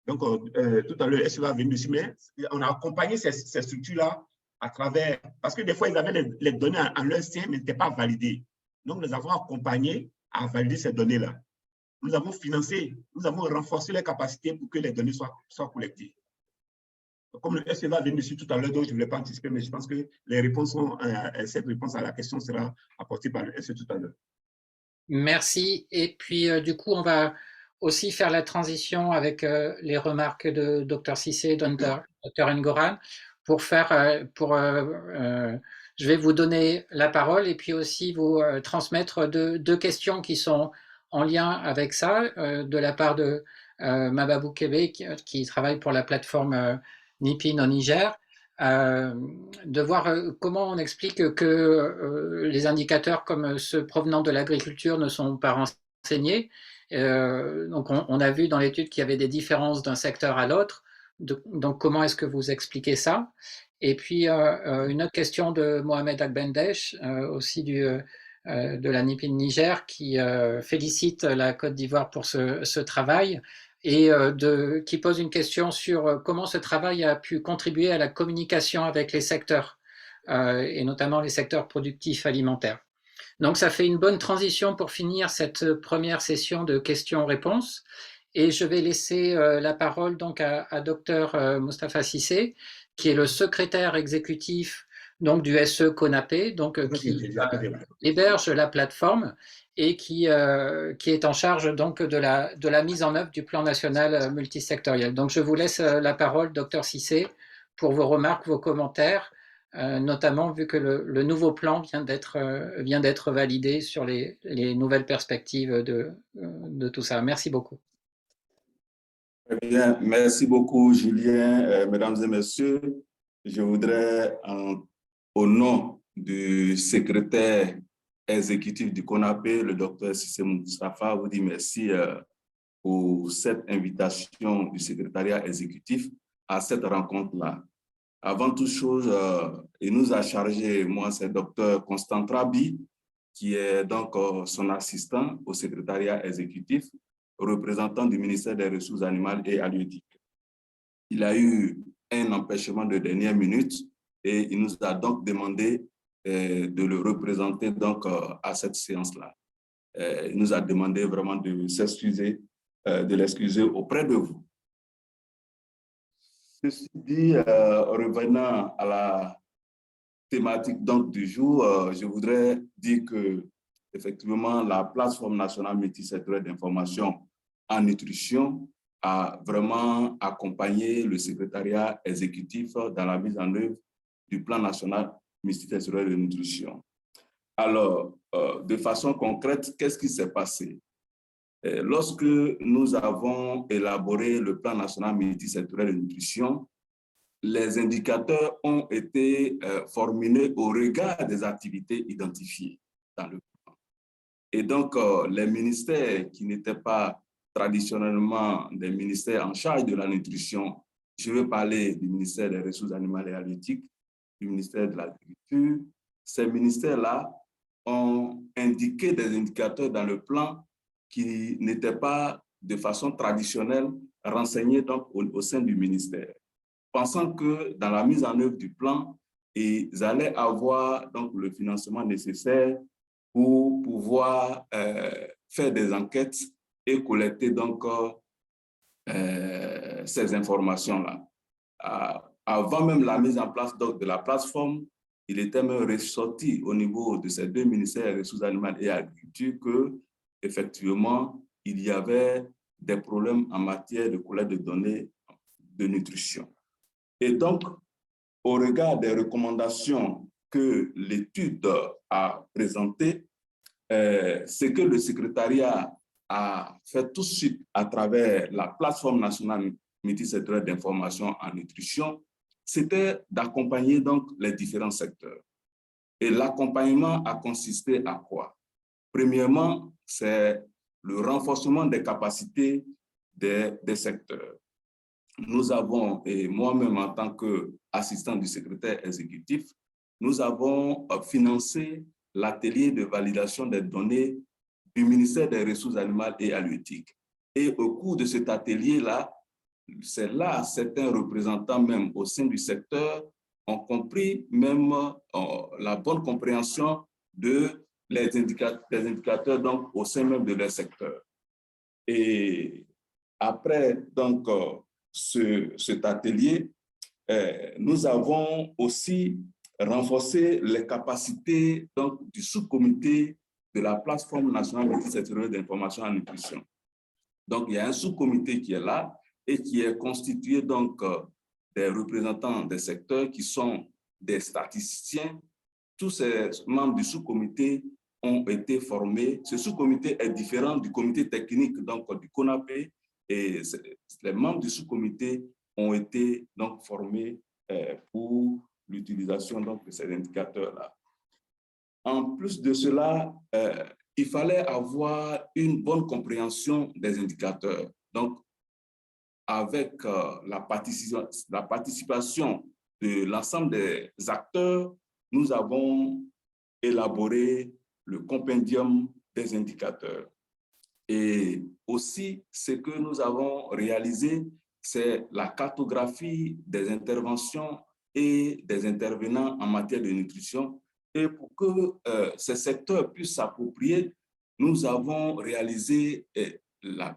Donc, tout à l'heure, le SE va venir dessus, mais on a accompagné ces structures-là à travers, parce que des fois, ils avaient les données en leur sein, mais n'étaient pas validées. Donc, nous avons accompagné à valider ces données-là. Nous avons financé, nous avons renforcé les capacités pour que les données soient collectées. Comme le SE va venir dessus tout à l'heure, donc je ne voulais pas anticiper, mais je pense que cette réponse à la question sera apportée par le SE tout à l'heure. Merci. Et puis, du coup, on va aussi faire la transition avec les remarques de Dr Cissé, Dr Ngoran, je vais vous donner la parole et puis aussi vous transmettre deux questions qui sont en lien avec ça, de la part de Mababou Kébé, qui travaille pour la plateforme NIPIN au Niger, de voir comment on explique que les indicateurs comme ceux provenant de l'agriculture ne sont pas renseignés. Donc on a vu dans l'étude qu'il y avait des différences d'un secteur à l'autre. Donc comment est-ce que vous expliquez ça? Et puis une autre question de Mohamed Agbendesh, aussi de la NIPIN Niger, qui félicite la Côte d'Ivoire pour ce travail et qui pose une question sur comment ce travail a pu contribuer à la communication avec les secteurs, et notamment les secteurs productifs alimentaires. Donc ça fait une bonne transition pour finir cette première session de questions-réponses. Et je vais laisser la parole donc à Dr Moustapha Cissé, qui est le secrétaire exécutif donc, du SE CONAPE, donc, qui héberge la plateforme et qui est en charge donc, de la mise en œuvre du plan national multisectoriel. Donc je vous laisse la parole, Dr Cissé, pour vos remarques, vos commentaires, notamment vu que le nouveau plan vient d'être validé sur les nouvelles perspectives de tout ça. Merci beaucoup. Très bien, merci beaucoup Julien. Mesdames et messieurs, je voudrais au nom du secrétaire exécutif du CONAPE, le docteur Cissé Moustapha, vous dire merci pour cette invitation du secrétariat exécutif à cette rencontre-là. Avant toute chose, il nous a chargé, moi c'est docteur Constant Trabi, qui est donc son assistant au secrétariat exécutif, représentant du ministère des Ressources animales et halieutiques. Il a eu un empêchement de dernière minute et il nous a donc demandé de le représenter donc, à cette séance-là. Il nous a demandé vraiment de s'excuser, de l'excuser auprès de vous. Ceci dit, revenant à la thématique donc, du jour, je voudrais dire que effectivement, la plateforme nationale multisectorielle d'information en nutrition a vraiment accompagné le secrétariat exécutif dans la mise en œuvre du plan national multisectoriel de nutrition. Alors, de façon concrète, qu'est-ce qui s'est passé? Lorsque nous avons élaboré le plan national multisectoriel de nutrition, les indicateurs ont été formulés au regard des activités identifiées dans le plan. Et donc, les ministères qui n'étaient pas traditionnellement des ministères en charge de la nutrition, je veux parler du ministère des Ressources animales et halieutiques, du ministère de l'Agriculture, ces ministères-là ont indiqué des indicateurs dans le plan qui n'étaient pas de façon traditionnelle renseignés donc, au sein du ministère, pensant que dans la mise en œuvre du plan, ils allaient avoir donc, le financement nécessaire pour pouvoir faire des enquêtes et collecter donc ces informations-là. Avant même la mise en place donc, de la plateforme, il était même ressorti au niveau de ces deux ministères des Ressources animales et Agriculture que, effectivement, il y avait des problèmes en matière de collecte de données de nutrition. Et donc, au regard des recommandations que l'étude a présentées, ce que le secrétariat a fait tout de suite à travers la plateforme nationale multisectorielle d'information en nutrition, c'était d'accompagner donc les différents secteurs. Et l'accompagnement a consisté à quoi? Premièrement, c'est le renforcement des capacités des secteurs. Nous avons, et moi-même en tant qu'assistant du secrétaire exécutif, nous avons financé l'atelier de validation des données du ministère des Ressources animales et halieutiques. Et au cours de cet atelier-là, c'est là certains représentants même au sein du secteur ont compris même la bonne compréhension de des indicateurs donc, au sein même de leur secteur. Et après donc, cet atelier, nous avons aussi renforcé les capacités donc, du sous-comité de la plateforme nationale multisectorielle d'information en nutrition. Donc, il y a un sous-comité qui est là et qui est constitué donc des représentants des secteurs qui sont des statisticiens. Tous ces membres du sous-comité ont été formés. Ce sous-comité est différent du comité technique donc, du CONAPE et les membres du sous-comité ont été donc formés pour l'utilisation de ces indicateurs-là. En plus de cela, il fallait avoir une bonne compréhension des indicateurs. Donc, avec la participation de l'ensemble des acteurs, nous avons élaboré le compendium des indicateurs. Et aussi, ce que nous avons réalisé, c'est la cartographie des interventions et des intervenants en matière de nutrition. Et pour que ces secteurs puissent s'approprier, nous avons réalisé la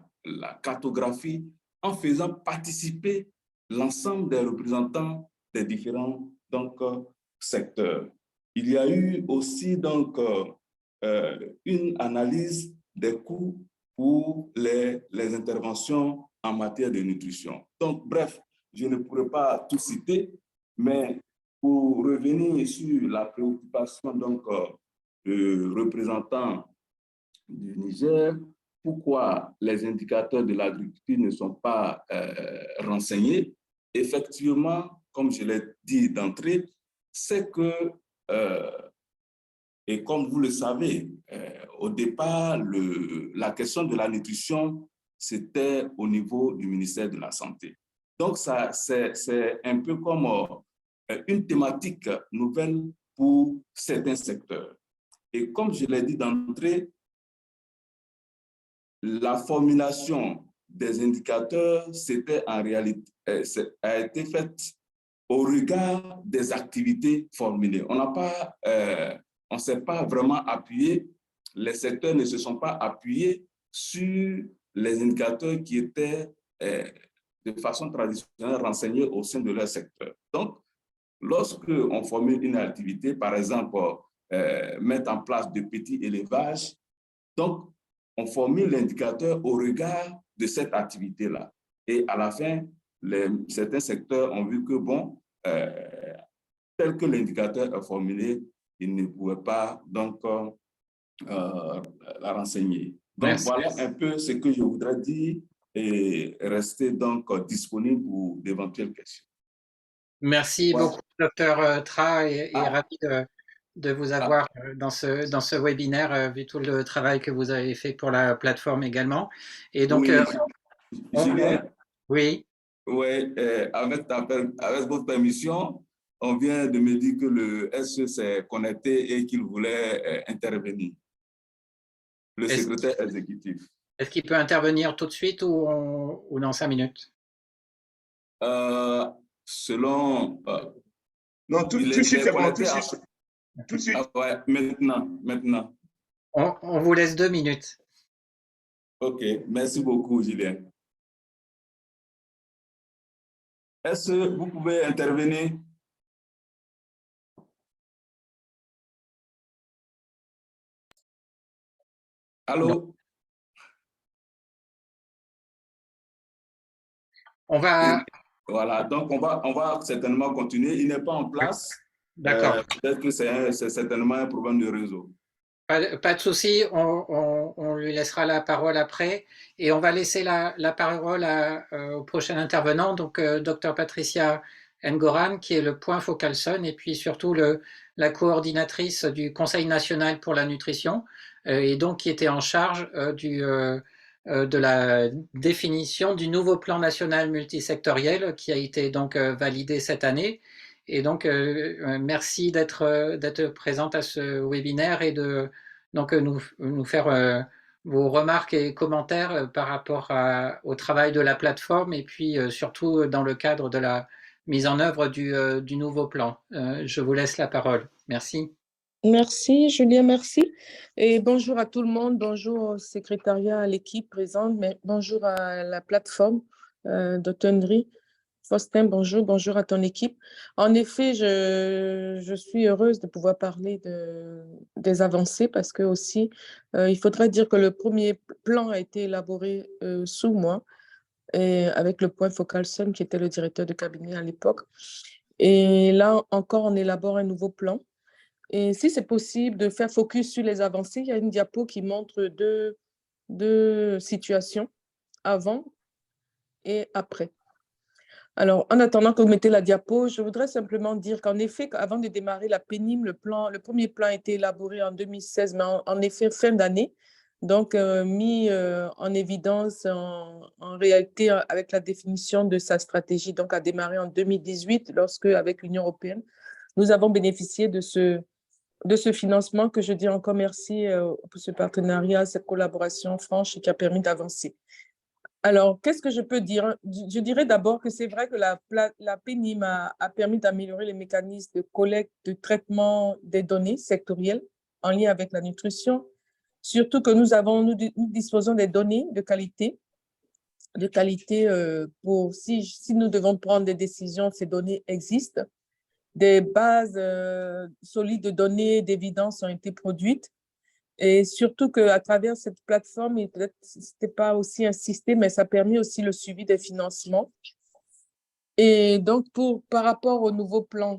cartographie en faisant participer l'ensemble des représentants des différents donc, secteurs. Il y a eu aussi donc, une analyse des coûts pour les interventions en matière de nutrition. Donc, bref, je ne pourrais pas tout citer, mais pour revenir sur la préoccupation donc, de représentants du Niger, pourquoi les indicateurs de l'agriculture ne sont pas renseignés? Effectivement, comme je l'ai dit d'entrée, c'est que, et comme vous le savez, au départ, la question de la nutrition, c'était au niveau du ministère de la Santé. Donc, c'est un peu comme une thématique nouvelle pour certains secteurs. Et comme je l'ai dit d'entrée, la formulation des indicateurs, c'était en réalité, a été faite au regard des activités formulées. On ne s'est pas vraiment appuyé, les secteurs ne se sont pas appuyés sur les indicateurs qui étaient de façon traditionnelle renseignés au sein de leur secteur. Donc, lorsque on formule une activité, par exemple, mettre en place de petits élevages, donc on formule l'indicateur au regard de cette activité-là. Et à la fin, certains secteurs ont vu que, bon, tel que l'indicateur est formulé, ils ne pouvaient pas donc la renseigner. Donc, Merci. voilà un peu ce que je voudrais dire et rester donc disponible pour d'éventuelles questions. Merci Ouais. beaucoup, Dr Tra, et Ah. ravi de vous avoir dans ce webinaire, vu tout le travail que vous avez fait pour la plateforme également. Et donc, Oui, Julien, oui. ouais, avec votre permission, on vient de me dire que le SE s'est connecté et qu'il voulait intervenir. Le secrétaire exécutif. Est-ce qu'il peut intervenir tout de suite ou dans 5 minutes? Selon... non, tout de suite, c'est bon, tout de suite. Tout de suite. Ah ouais, maintenant. On vous laisse 2 minutes. OK, merci beaucoup, Julien. Est-ce que vous pouvez intervenir? Allô? Non. On va... Voilà, donc on va certainement continuer. Il n'est pas en place. D'accord. Peut-être que c'est certainement un problème de réseau. Pas de souci, on lui laissera la parole après. Et on va laisser la parole au prochain intervenant, donc Dr Patricia Ngoran, qui est le point Focalson, et puis surtout la coordinatrice du Conseil national pour la nutrition, et donc qui était en charge de la définition du nouveau plan national multisectoriel qui a été donc validé cette année. Et donc, merci d'être présente à ce webinaire et de donc, nous faire vos remarques et commentaires par rapport au travail de la plateforme et puis surtout dans le cadre de la mise en œuvre du nouveau plan. Je vous laisse la parole. Merci. Merci, Julien, merci. Et bonjour à tout le monde, bonjour au secrétariat, à l'équipe présente, mais bonjour à la plateforme Dr Ndri. Faustin, bonjour à ton équipe. En effet, je suis heureuse de pouvoir parler des avancées parce que aussi, il faudrait dire que le premier plan a été élaboré sous moi et avec le point Focalson qui était le directeur de cabinet à l'époque. Et là encore, on élabore un nouveau plan. Et si c'est possible de faire focus sur les avancées, il y a une diapo qui montre deux situations, avant et après. Alors, en attendant que vous mettez la diapo, je voudrais simplement dire qu'en effet, avant de démarrer la PNIM, le premier plan a été élaboré en 2016, mais en effet, fin d'année, donc mis en évidence en réalité avec la définition de sa stratégie, donc a démarré en 2018, lorsque, avec l'Union européenne, nous avons bénéficié de ce financement que je dis encore merci pour ce partenariat, cette collaboration franche qui a permis d'avancer. Alors, qu'est-ce que je peux dire? Je dirais d'abord que c'est vrai que la PNIM a permis d'améliorer les mécanismes de collecte, de traitement des données sectorielles en lien avec la nutrition, surtout que nous disposons des données de qualité pour si nous devons prendre des décisions, ces données existent. Des bases solides de données, d'évidence ont été produites. Et surtout qu'à travers cette plateforme, peut-être ce n'était pas aussi un système, mais ça a permis aussi le suivi des financements. Et donc, par rapport au nouveau plan,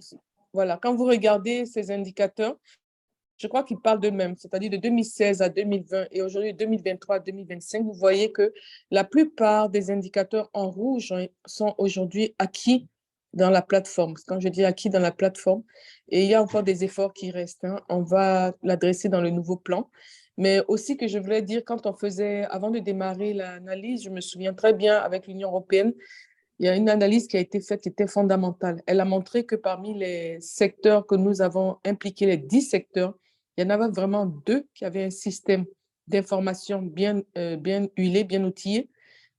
voilà, quand vous regardez ces indicateurs, je crois qu'ils parlent d'eux-mêmes, c'est-à-dire de 2016 à 2020 et aujourd'hui 2023 à 2025, vous voyez que la plupart des indicateurs en rouge sont aujourd'hui acquis dans la plateforme. Quand je dis acquis dans la plateforme, et il y a encore des efforts qui restent. On va l'adresser dans le nouveau plan. Mais aussi que je voulais dire, avant de démarrer l'analyse, je me souviens très bien avec l'Union européenne, il y a une analyse qui a été faite qui était fondamentale. Elle a montré que parmi les secteurs que nous avons impliqués, les 10 secteurs, il y en avait vraiment 2 qui avaient un système d'information bien huilé, bien outillé.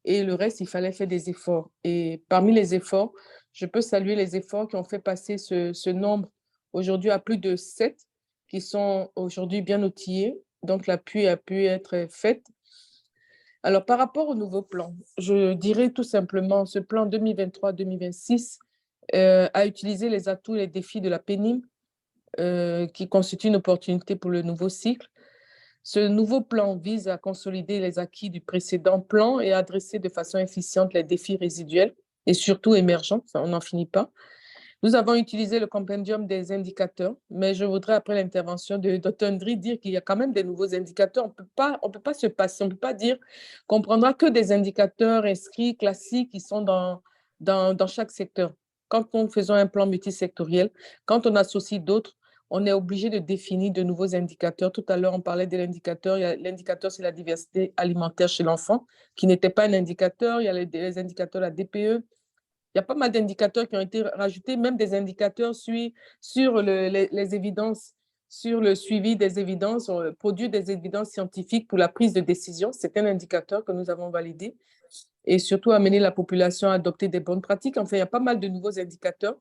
Et le reste, il fallait faire des efforts. Et parmi les efforts, je peux saluer les efforts qui ont fait passer ce nombre aujourd'hui à plus de 7 qui sont aujourd'hui bien outillés. Donc, l'appui a pu être fait. Alors, par rapport au nouveau plan, je dirais tout simplement, ce plan 2023-2026 à utiliser les atouts et les défis de la PNIM, qui constituent une opportunité pour le nouveau cycle. Ce nouveau plan vise à consolider les acquis du précédent plan et à adresser de façon efficiente les défis résiduels et surtout émergents, ça, on n'en finit pas. Nous avons utilisé le compendium des indicateurs, mais je voudrais, après l'intervention de Dr. Ndri, dire qu'il y a quand même des nouveaux indicateurs. On peut pas se passer, on ne peut pas dire qu'on prendra que des indicateurs inscrits classiques qui sont dans chaque secteur. Quand nous faisons un plan multisectoriel, quand on associe d'autres, on est obligé de définir de nouveaux indicateurs. Tout à l'heure, on parlait de l'indicateur. L'indicateur, c'est la diversité alimentaire chez l'enfant, qui n'était pas un indicateur. Il y a les indicateurs de la DPE. Il y a pas mal d'indicateurs qui ont été rajoutés, même des indicateurs sur les évidences, sur le suivi des évidences, produit des évidences scientifiques pour la prise de décision. C'est un indicateur que nous avons validé. Et surtout, amener la population à adopter des bonnes pratiques. Enfin, il y a pas mal de nouveaux indicateurs.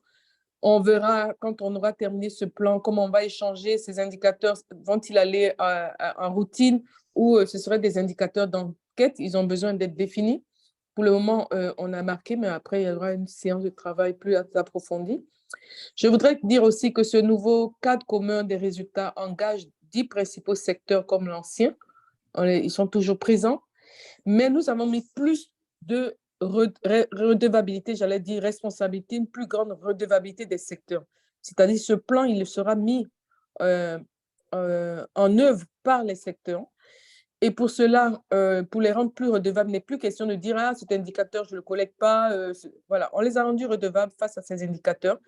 On verra, quand on aura terminé ce plan, comment on va échanger. Ces indicateurs vont-ils aller en routine ou ce seraient des indicateurs d'enquête? Ils ont besoin d'être définis. Pour le moment, on a marqué, mais après, il y aura une séance de travail plus approfondie. Je voudrais dire aussi que ce nouveau cadre commun des résultats engage 10 principaux secteurs comme l'ancien. Ils sont toujours présents, mais nous avons mis plus de redevabilité, j'allais dire responsabilité, une plus grande redevabilité des secteurs. C'est-à-dire ce plan, il sera mis en œuvre par les secteurs. Et pour cela, pour les rendre plus redevables, il n'est plus question de dire « Ah, cet indicateur, je ne le collecte pas. » Voilà, on les a rendus redevables face à ces indicateurs.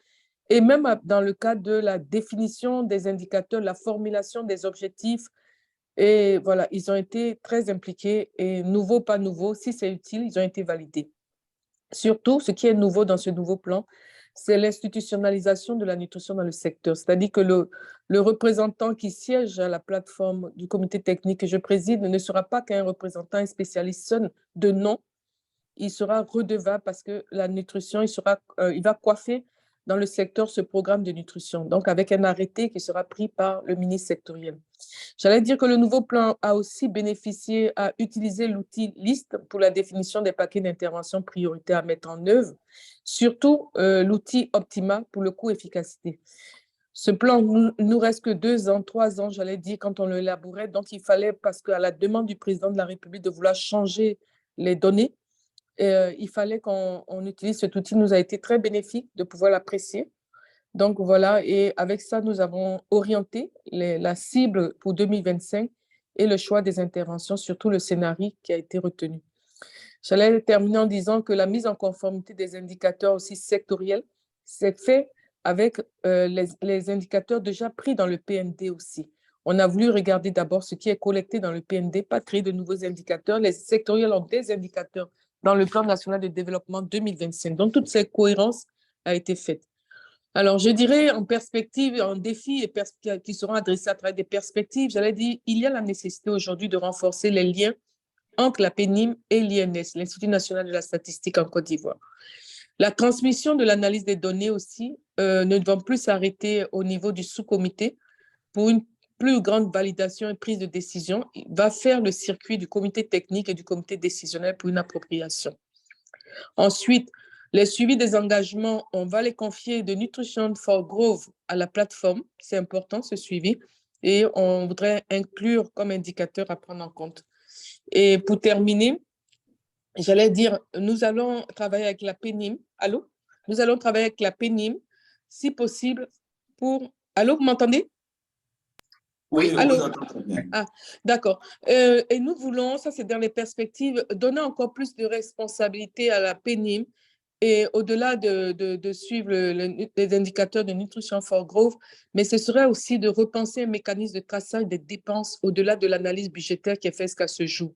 Et même dans le cadre de la définition des indicateurs, la formulation des objectifs, et voilà, ils ont été très impliqués et nouveau, pas nouveau, si c'est utile, ils ont été validés. Surtout, ce qui est nouveau dans ce nouveau plan, c'est l'institutionnalisation de la nutrition dans le secteur. C'est-à-dire que le représentant qui siège à la plateforme du comité technique que je préside ne sera pas qu'un représentant, un spécialiste seul de nom. Il sera redevable parce que la nutrition, il va coiffer dans le secteur ce programme de nutrition, donc avec un arrêté qui sera pris par le ministre sectoriel. J'allais dire que le nouveau plan a aussi bénéficié à utiliser l'outil LIST pour la définition des paquets d'intervention prioritaires à mettre en œuvre, surtout l'outil Optima pour le coût efficacité. Ce plan, il nous reste que 2 ans, 3 ans, j'allais dire, quand on l'élaborait. Donc, il fallait, parce qu'à la demande du président de la République de vouloir changer les données, il fallait qu'on utilise cet outil. Il nous a été très bénéfique de pouvoir l'apprécier. Donc voilà, et avec ça, nous avons orienté la cible pour 2025 et le choix des interventions, surtout le scénario qui a été retenu. J'allais terminer en disant que la mise en conformité des indicateurs aussi sectoriels s'est fait avec les indicateurs déjà pris dans le PND aussi. On a voulu regarder d'abord ce qui est collecté dans le PND, pas créer de nouveaux indicateurs. Les sectoriels ont des indicateurs dans le plan national de développement 2025. Donc, toute cette cohérence a été faite. Alors, je dirais en perspective, en défi et qui seront adressés à travers des perspectives, j'allais dire, il y a la nécessité aujourd'hui de renforcer les liens entre la PNIM et l'INS, l'Institut national de la statistique en Côte d'Ivoire. La transmission de l'analyse des données aussi ne va plus s'arrêter au niveau du sous-comité pour une plus grande validation et prise de décision. Il va faire le circuit du comité technique et du comité décisionnel pour une appropriation. Ensuite, les suivis des engagements, on va les confier de Nutrition for Growth à la plateforme. C'est important, ce suivi. Et on voudrait inclure comme indicateur à prendre en compte. Et pour terminer, j'allais dire, nous allons travailler avec la PNIM. Allô? Nous allons travailler avec la PNIM, si possible, pour... Allô, vous m'entendez? Oui, allô? vous entendez très bien. Ah, d'accord. Et nous voulons, ça c'est dans les perspectives, donner encore plus de responsabilité à la PNIM et au-delà de suivre les indicateurs de Nutrition for Growth, mais ce serait aussi de repenser un mécanisme de traçage des dépenses au-delà de l'analyse budgétaire qui est faite jusqu'à ce jour.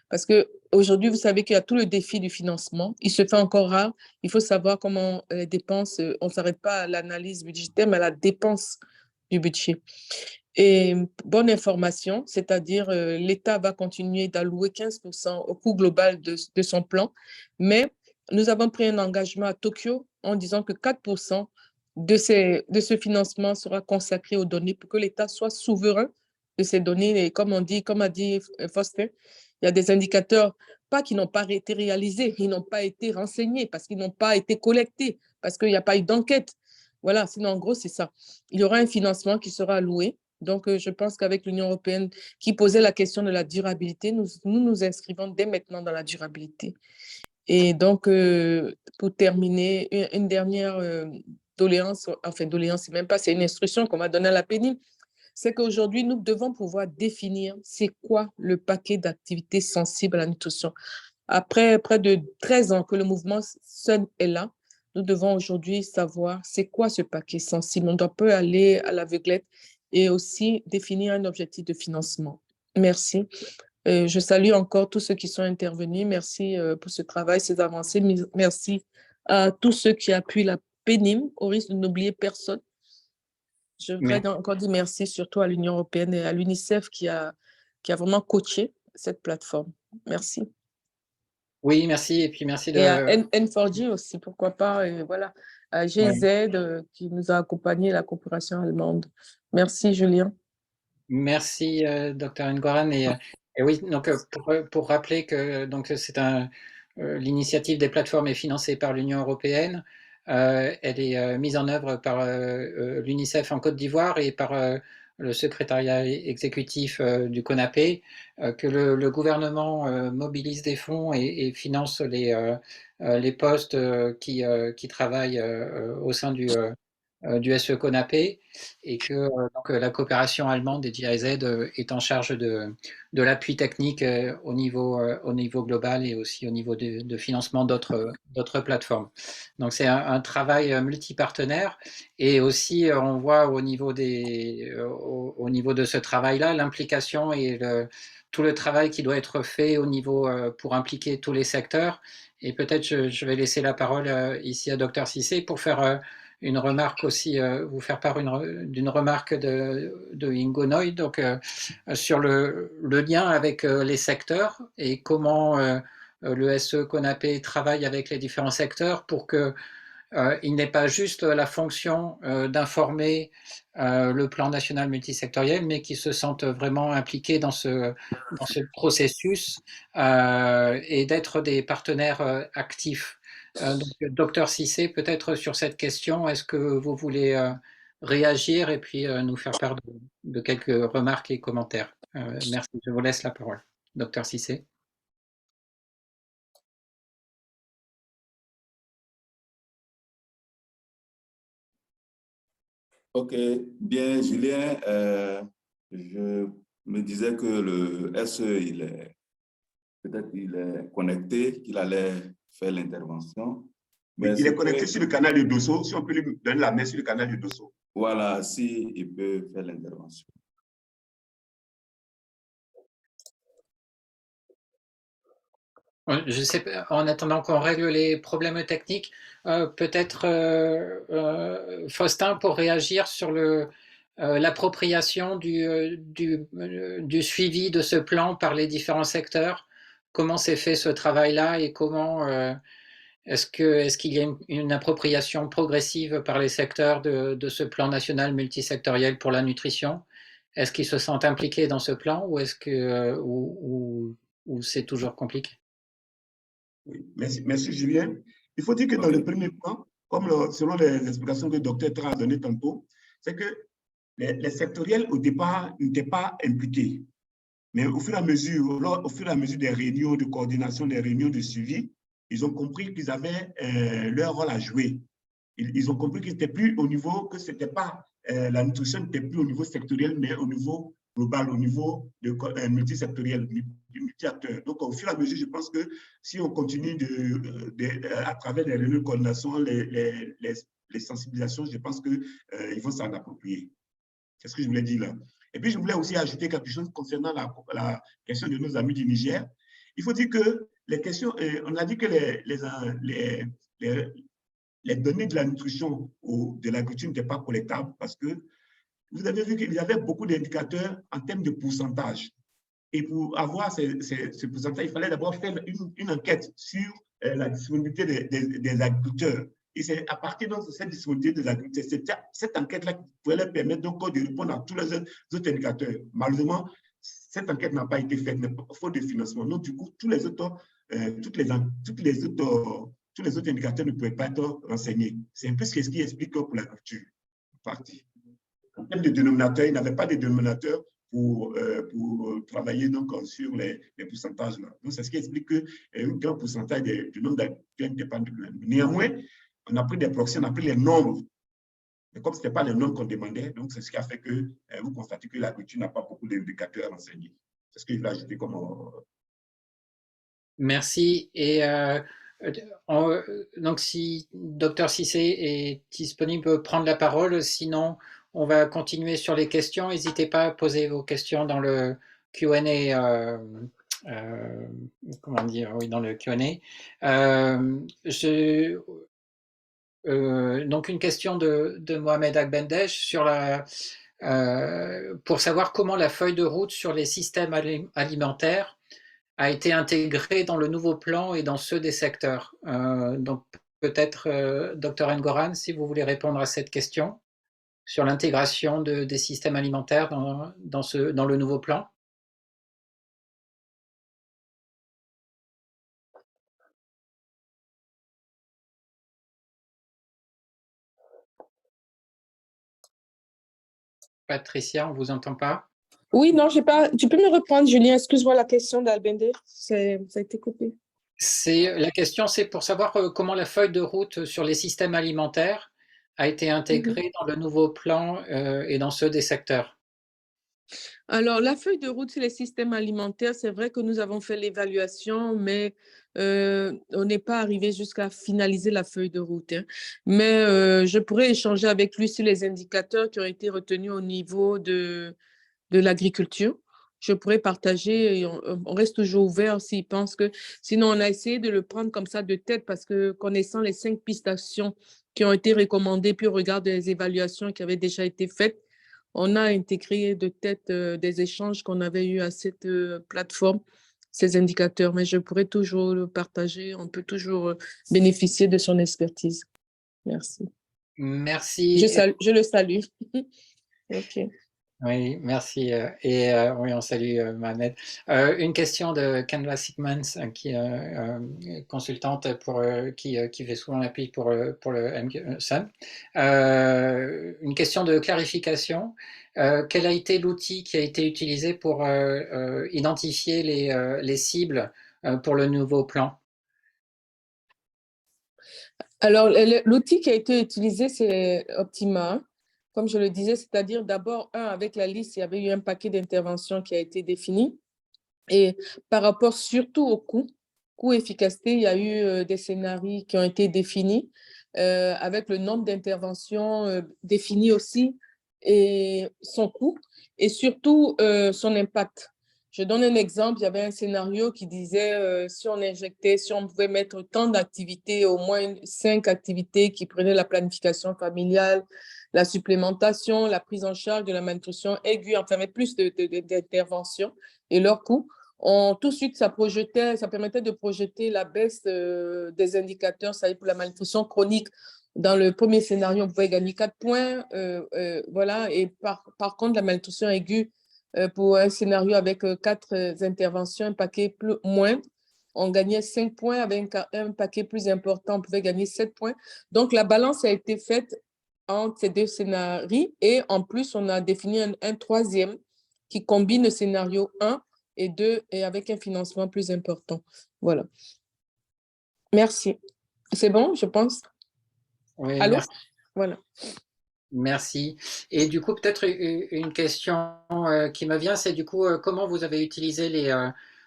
Parce qu'aujourd'hui, vous savez qu'il y a tout le défi du financement. Il se fait encore rare. Il faut savoir comment les dépenses, on ne s'arrête pas à l'analyse budgétaire, mais à la dépense du budget. Et bonne information, c'est-à-dire l'État va continuer d'allouer 15% au coût global de son plan, mais nous avons pris un engagement à Tokyo en disant que 4% de ce financement sera consacré aux données pour que l'État soit souverain de ces données. Et comme a dit Faustin, il y a des indicateurs pas qu'ils n'ont pas été réalisés, ils n'ont pas été renseignés parce qu'ils n'ont pas été collectés, parce qu'il n'y a pas eu d'enquête. Voilà, sinon en gros, c'est ça. Il y aura un financement qui sera alloué. Donc, je pense qu'avec l'Union européenne qui posait la question de la durabilité, nous inscrivons dès maintenant dans la durabilité. Et donc, pour terminer, une dernière doléance, enfin doléance, c'est même pas, c'est une instruction qu'on va donner à la PNIL, c'est qu'aujourd'hui, nous devons pouvoir définir c'est quoi le paquet d'activités sensibles à la nutrition. Après près de 13 ans que le mouvement SUN est là, nous devons aujourd'hui savoir c'est quoi ce paquet sensible. On doit pas aller à l'aveuglette et aussi définir un objectif de financement. Merci. Je salue encore tous ceux qui sont intervenus. Merci pour ce travail, ces avancées. Merci à tous ceux qui appuient la PNIM, au risque de n'oublier personne. Je voudrais encore dire merci surtout à l'Union européenne et à l'UNICEF qui a vraiment coaché cette plateforme. Merci. Oui, merci. Et puis merci de… Et à N4G aussi, pourquoi pas. Et voilà, à GZ qui nous a accompagnés, la coopération allemande. Merci, Julien. Merci, Dr Ngoran. Et oui, donc pour rappeler que c'est l'initiative des plateformes est financée par l'Union européenne. Elle est mise en œuvre par l'UNICEF en Côte d'Ivoire et par le secrétariat exécutif du CONAPE, que le gouvernement mobilise des fonds et finance les postes qui travaillent au sein du SE CONAPE, et que donc, la coopération allemande des GIZ est en charge de l'appui technique au niveau global et aussi au niveau de financement d'autres plateformes. Donc c'est un travail multipartenaire, et aussi on voit au niveau de ce travail-là l'implication et tout le travail qui doit être fait au niveau pour impliquer tous les secteurs. Et peut-être je vais laisser la parole ici à Dr Cissé pour faire une remarque aussi, vous faire part d'une remarque de Ingo Noy, donc sur le lien avec les secteurs et comment le SE CONAPE travaille avec les différents secteurs pour que il n'est pas juste la fonction d'informer le plan national multisectoriel, mais qu'ils se sentent vraiment impliqués dans ce processus et d'être des partenaires actifs. Donc, Dr Cissé, peut-être sur cette question, est-ce que vous voulez réagir et puis nous faire part de quelques remarques et commentaires? Merci, je vous laisse la parole. Dr Cissé. Ok, bien Julien, je me disais que le SE, peut-être il est connecté, qu'il allait faire l'intervention. Mais il est connecté sur le canal de Dosso, si on peut lui donner la main sur le canal de Dosso. Voilà, si il peut faire l'intervention. Je sais pas, en attendant qu'on règle les problèmes techniques, peut-être Faustin pour réagir sur l'appropriation du suivi de ce plan par les différents secteurs. Comment s'est fait ce travail-là et comment est-ce qu'il y a une appropriation progressive par les secteurs de ce plan national multisectoriel pour la nutrition? Est-ce qu'ils se sentent impliqués dans ce plan ou est-ce que ou c'est toujours compliqué? Oui, merci Julien. Il faut dire que dans le premier point, comme selon les explications que le docteur Tra a données tantôt, c'est que les sectoriels au départ n'étaient pas impliqués. Mais au fur et à mesure des réunions de coordination, des réunions de suivi, ils ont compris qu'ils avaient leur rôle à jouer. Ils ont compris que c'était plus au niveau, que c'était pas, la nutrition n'était plus au niveau sectoriel, mais au niveau global, au niveau multisectoriel, multi-acteurs. Donc, au fur et à mesure, je pense que si on continue à travers les réunions de coordination, les sensibilisations, je pense qu'ils vont s'en approprier. C'est ce que je voulais dire là. Et puis, je voulais aussi ajouter quelque chose concernant la question de nos amis du Niger. Il faut dire que les questions, on a dit que les données de la nutrition ou de l'agriculture n'étaient pas collectables parce que vous avez vu qu'il y avait beaucoup d'indicateurs en termes de pourcentage. Et pour avoir ce pourcentage, il fallait d'abord faire une enquête sur la disponibilité des agriculteurs. Et c'est à partir de cette disponibilité des agriculteurs, c'est cette enquête-là qui pouvait leur permettre donc de répondre à tous les autres indicateurs. Malheureusement, cette enquête n'a pas été faite, faute de financement. Donc, du coup, tous les autres tous les autres indicateurs ne pouvaient pas être renseignés. C'est un peu ce qui explique pour l'agriculture, en partie. En termes de dénominateur, il n'avait pas de dénominateur pour travailler donc, sur les pourcentages. Là. Donc, c'est ce qui explique qu'un grand pourcentage du nombre d'agriculteurs n'était pas de même. Néanmoins, on a pris des proxys, on a pris les nombres. Mais comme ce n'était pas les nombres qu'on demandait, donc c'est ce qui a fait que vous constatez que l'agriculture n'a pas beaucoup d'indicateurs à enseigner. C'est ce que je vais ajouter comme... Merci. Et donc, si Dr Cissé est disponible, peut prendre la parole. Sinon, on va continuer sur les questions. N'hésitez pas à poser vos questions dans le Q&A. Comment dire? Oui, dans le Q&A. Donc, une question de Mohamed Akbendesh sur pour savoir comment la feuille de route sur les systèmes alimentaires a été intégrée dans le nouveau plan et dans ceux des secteurs. Donc, peut-être, Dr Ngoran, si vous voulez répondre à cette question sur l'intégration des systèmes alimentaires dans le nouveau plan. Patricia, on ne vous entend pas? Oui, non, j'ai pas. Tu peux me reprendre, Julien? Excuse-moi la question d'Albende. Ça a été coupé. La question, c'est pour savoir comment la feuille de route sur les systèmes alimentaires a été intégrée dans le nouveau plan et dans ceux des secteurs. Alors, la feuille de route sur les systèmes alimentaires, c'est vrai que nous avons fait l'évaluation, mais on n'est pas arrivé jusqu'à finaliser la feuille de route. Hein. Mais je pourrais échanger avec lui sur les indicateurs qui ont été retenus au niveau de l'agriculture. Je pourrais partager, et on reste toujours ouvert s'il pense que... Sinon, on a essayé de le prendre comme ça de tête parce que connaissant les 5 pistes d'action qui ont été recommandées, puis au regard des évaluations qui avaient déjà été faites, on a intégré de tête des échanges qu'on avait eus à cette plateforme, ces indicateurs. Mais je pourrais toujours le partager, on peut toujours bénéficier de son expertise. Merci. Merci. Je le salue. OK. Oui, merci. Et oui, on salue Mohamed. Une question de Kendra Sigmans, qui est consultante qui fait souvent l'appui pour le SUN. Une question de clarification. Quel a été l'outil qui a été utilisé pour identifier les cibles pour le nouveau plan? Alors, l'outil qui a été utilisé, c'est Optima. Comme je le disais, c'est-à-dire d'abord, avec la liste, il y avait eu un paquet d'interventions qui a été défini. Et par rapport surtout au coût efficacité, il y a eu des scénarios qui ont été définis avec le nombre d'interventions définies aussi et son coût et surtout son impact. Je donne un exemple, il y avait un scénario qui disait si on pouvait mettre tant d'activités, au moins 5 activités qui prenaient la planification familiale, la supplémentation, la prise en charge de la malnutrition aiguë, enfin, mais plus d'interventions et leur coût. Tout de suite, ça permettait de projeter la baisse des indicateurs, ça y est, pour la malnutrition chronique. Dans le premier scénario, on pouvait gagner 4 points. Voilà. Et par contre, la malnutrition aiguë, pour un scénario avec 4 interventions, un paquet moindre, on gagnait 5 points. Avec un paquet plus important, on pouvait gagner 7 points. Donc, la balance a été faite entre ces 2 scénarios. Et en plus, on a défini un troisième qui combine le scénario 1 et 2 et avec un financement plus important. Voilà. Merci. C'est bon, je pense? Oui, allô? merci. Voilà. Merci. Et du coup, peut-être une question qui me vient, c'est du coup, comment vous avez utilisé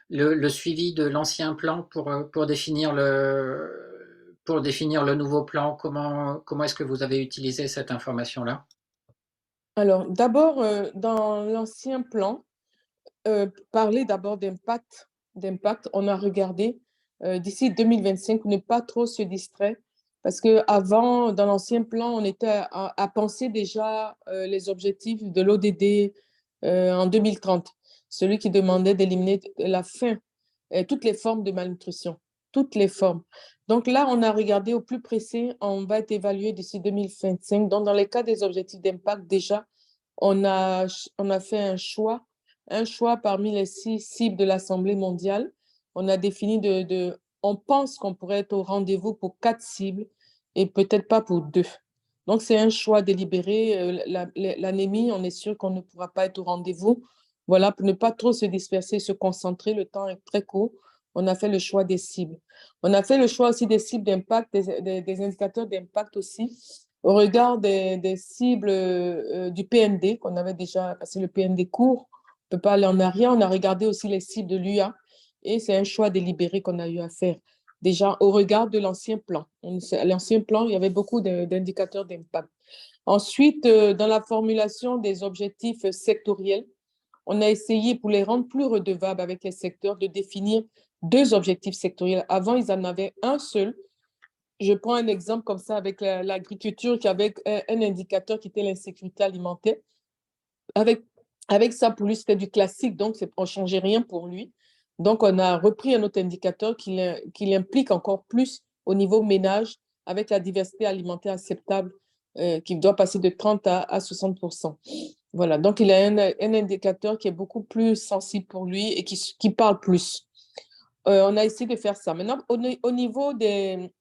le suivi de l'ancien plan pour définir le nouveau plan? Comment est-ce que vous avez utilisé cette information-là? Alors, d'abord, dans l'ancien plan, parler d'abord d'impact, on a regardé d'ici 2025, ne pas trop se distraire, parce qu'avant, dans l'ancien plan, on était à penser déjà les objectifs de l'ODD en 2030, celui qui demandait d'éliminer la faim, toutes les formes de malnutrition, toutes les formes. Donc là, on a regardé au plus pressé, on va être évalué d'ici 2025. Donc, dans les cas des objectifs d'impact, déjà, on a fait un choix parmi les 6 cibles de l'Assemblée mondiale on a défini on pense qu'on pourrait être au rendez-vous pour 4 cibles et peut-être pas pour 2. Donc, c'est un choix délibéré. L'anémie, on est sûr qu'on ne pourra pas être au rendez-vous. Voilà, pour ne pas trop se disperser, se concentrer, le temps est très court. On a fait le choix des cibles. On a fait le choix aussi des cibles d'impact, des indicateurs d'impact aussi, au regard des cibles du PND qu'on avait déjà, parce que le PND court, on ne peut pas aller en arrière. On a regardé aussi les cibles de l'UA et c'est un choix délibéré qu'on a eu à faire. Déjà, au regard de l'ancien plan. L'ancien plan, il y avait beaucoup d'indicateurs d'impact. Ensuite, dans la formulation des objectifs sectoriels, on a essayé, pour les rendre plus redevables avec les secteurs, de définir 2 objectifs sectoriels. Avant, ils en avaient un seul. Je prends un exemple comme ça avec l'agriculture qui avait un indicateur qui était l'insécurité alimentaire. Avec ça, pour lui, c'était du classique, donc on ne changeait rien pour lui. Donc, on a repris un autre indicateur qui l'implique encore plus au niveau ménage avec la diversité alimentaire acceptable qui doit passer de 30 à 60%. Voilà, donc il a un indicateur qui est beaucoup plus sensible pour lui et qui parle plus. On a essayé de faire ça. Maintenant, au niveau des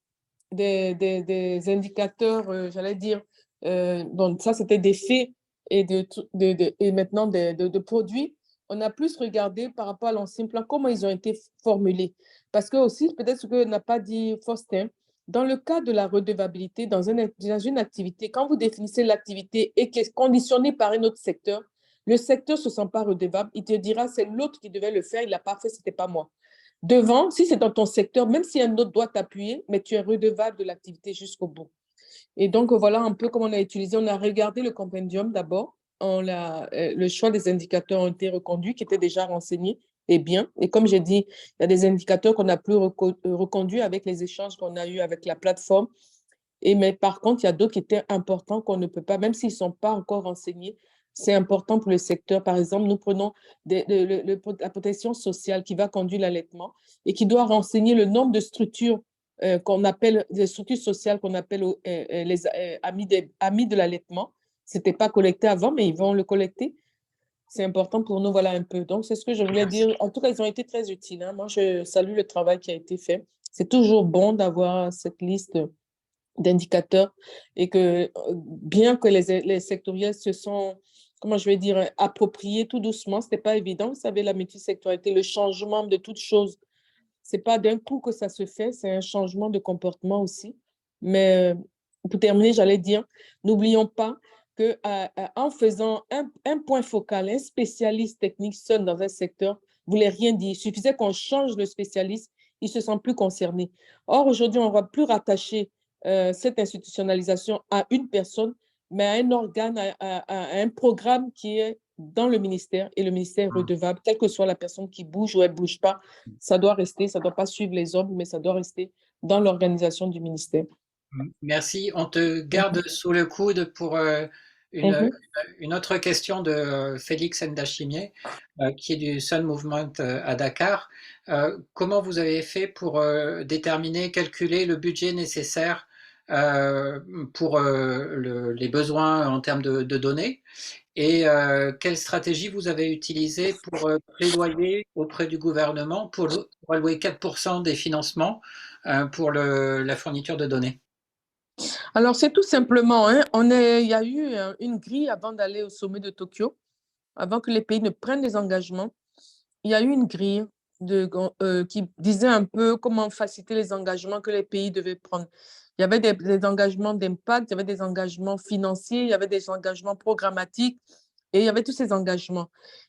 indicateurs, j'allais dire, bon, ça c'était des faits et maintenant de produits, on a plus regardé par rapport à l'ancien plan, comment ils ont été formulés. Parce que aussi, peut-être ce que n'a pas dit Faustin, dans le cas de la redevabilité, dans une activité, quand vous définissez l'activité et qui est conditionnée par un autre secteur, le secteur ne se sent pas redevable, il te dira c'est l'autre qui devait le faire, il ne l'a pas fait, ce n'était pas moi. Devant, si c'est dans ton secteur, même si un autre doit t'appuyer, mais tu es redevable de l'activité jusqu'au bout. Et donc, voilà un peu comment on a utilisé. On a regardé le compendium d'abord. Le choix des indicateurs ont été reconduits, qui étaient déjà renseignés et bien. Et comme j'ai dit, il y a des indicateurs qu'on a plus reconduits avec les échanges qu'on a eus avec la plateforme. Mais par contre, il y a d'autres qui étaient importants qu'on ne peut pas, même s'ils ne sont pas encore renseignés, c'est important pour le secteur. Par exemple, nous prenons la protection sociale qui va conduire l'allaitement et qui doit renseigner le nombre de structures qu'on appelle, des structures sociales qu'on appelle les amis de l'allaitement. Ce n'était pas collecté avant, mais ils vont le collecter. C'est important pour nous, voilà un peu. Donc, c'est ce que je voulais dire. En tout cas, ils ont été très utiles, hein. Moi, je salue le travail qui a été fait. C'est toujours bon d'avoir cette liste d'indicateurs et que bien que les sectoriels se sont, comment je vais dire, appropriés tout doucement, ce n'était pas évident. Vous savez, la multisectorialité, le changement de toutes choses, ce n'est pas d'un coup que ça se fait, c'est un changement de comportement aussi. Mais pour terminer, j'allais dire, n'oublions pas qu'en faisant un point focal, un spécialiste technique seul dans un secteur, ne voulait rien dire. Il suffisait qu'on change le spécialiste, il ne se sent plus concerné. Or, aujourd'hui, on ne va plus rattacher cette institutionnalisation à une personne, mais à un organe, à un programme qui est dans le ministère et le ministère est redevable, quelle que soit la personne qui bouge ou elle ne bouge pas, ça doit rester, ça ne doit pas suivre les ordres, mais ça doit rester dans l'organisation du ministère. Merci. On te garde sous le coude pour une autre question de Félix Ndachimier, qui est du Sun Movement à Dakar. Comment vous avez fait pour déterminer, calculer le budget nécessaire pour les besoins en termes de données? Et quelle stratégie vous avez utilisée pour plaidoyer auprès du gouvernement pour allouer 4% des financements pour la fourniture de données? Alors, c'est tout simplement, hein, il y a eu une grille avant d'aller au sommet de Tokyo, avant que les pays ne prennent des engagements. Il y a eu une grille qui disait un peu comment faciliter les engagements que les pays devaient prendre. Il y avait des engagements d'impact, il y avait des engagements financiers, il y avait des engagements programmatiques et il y avait tous ces engagements.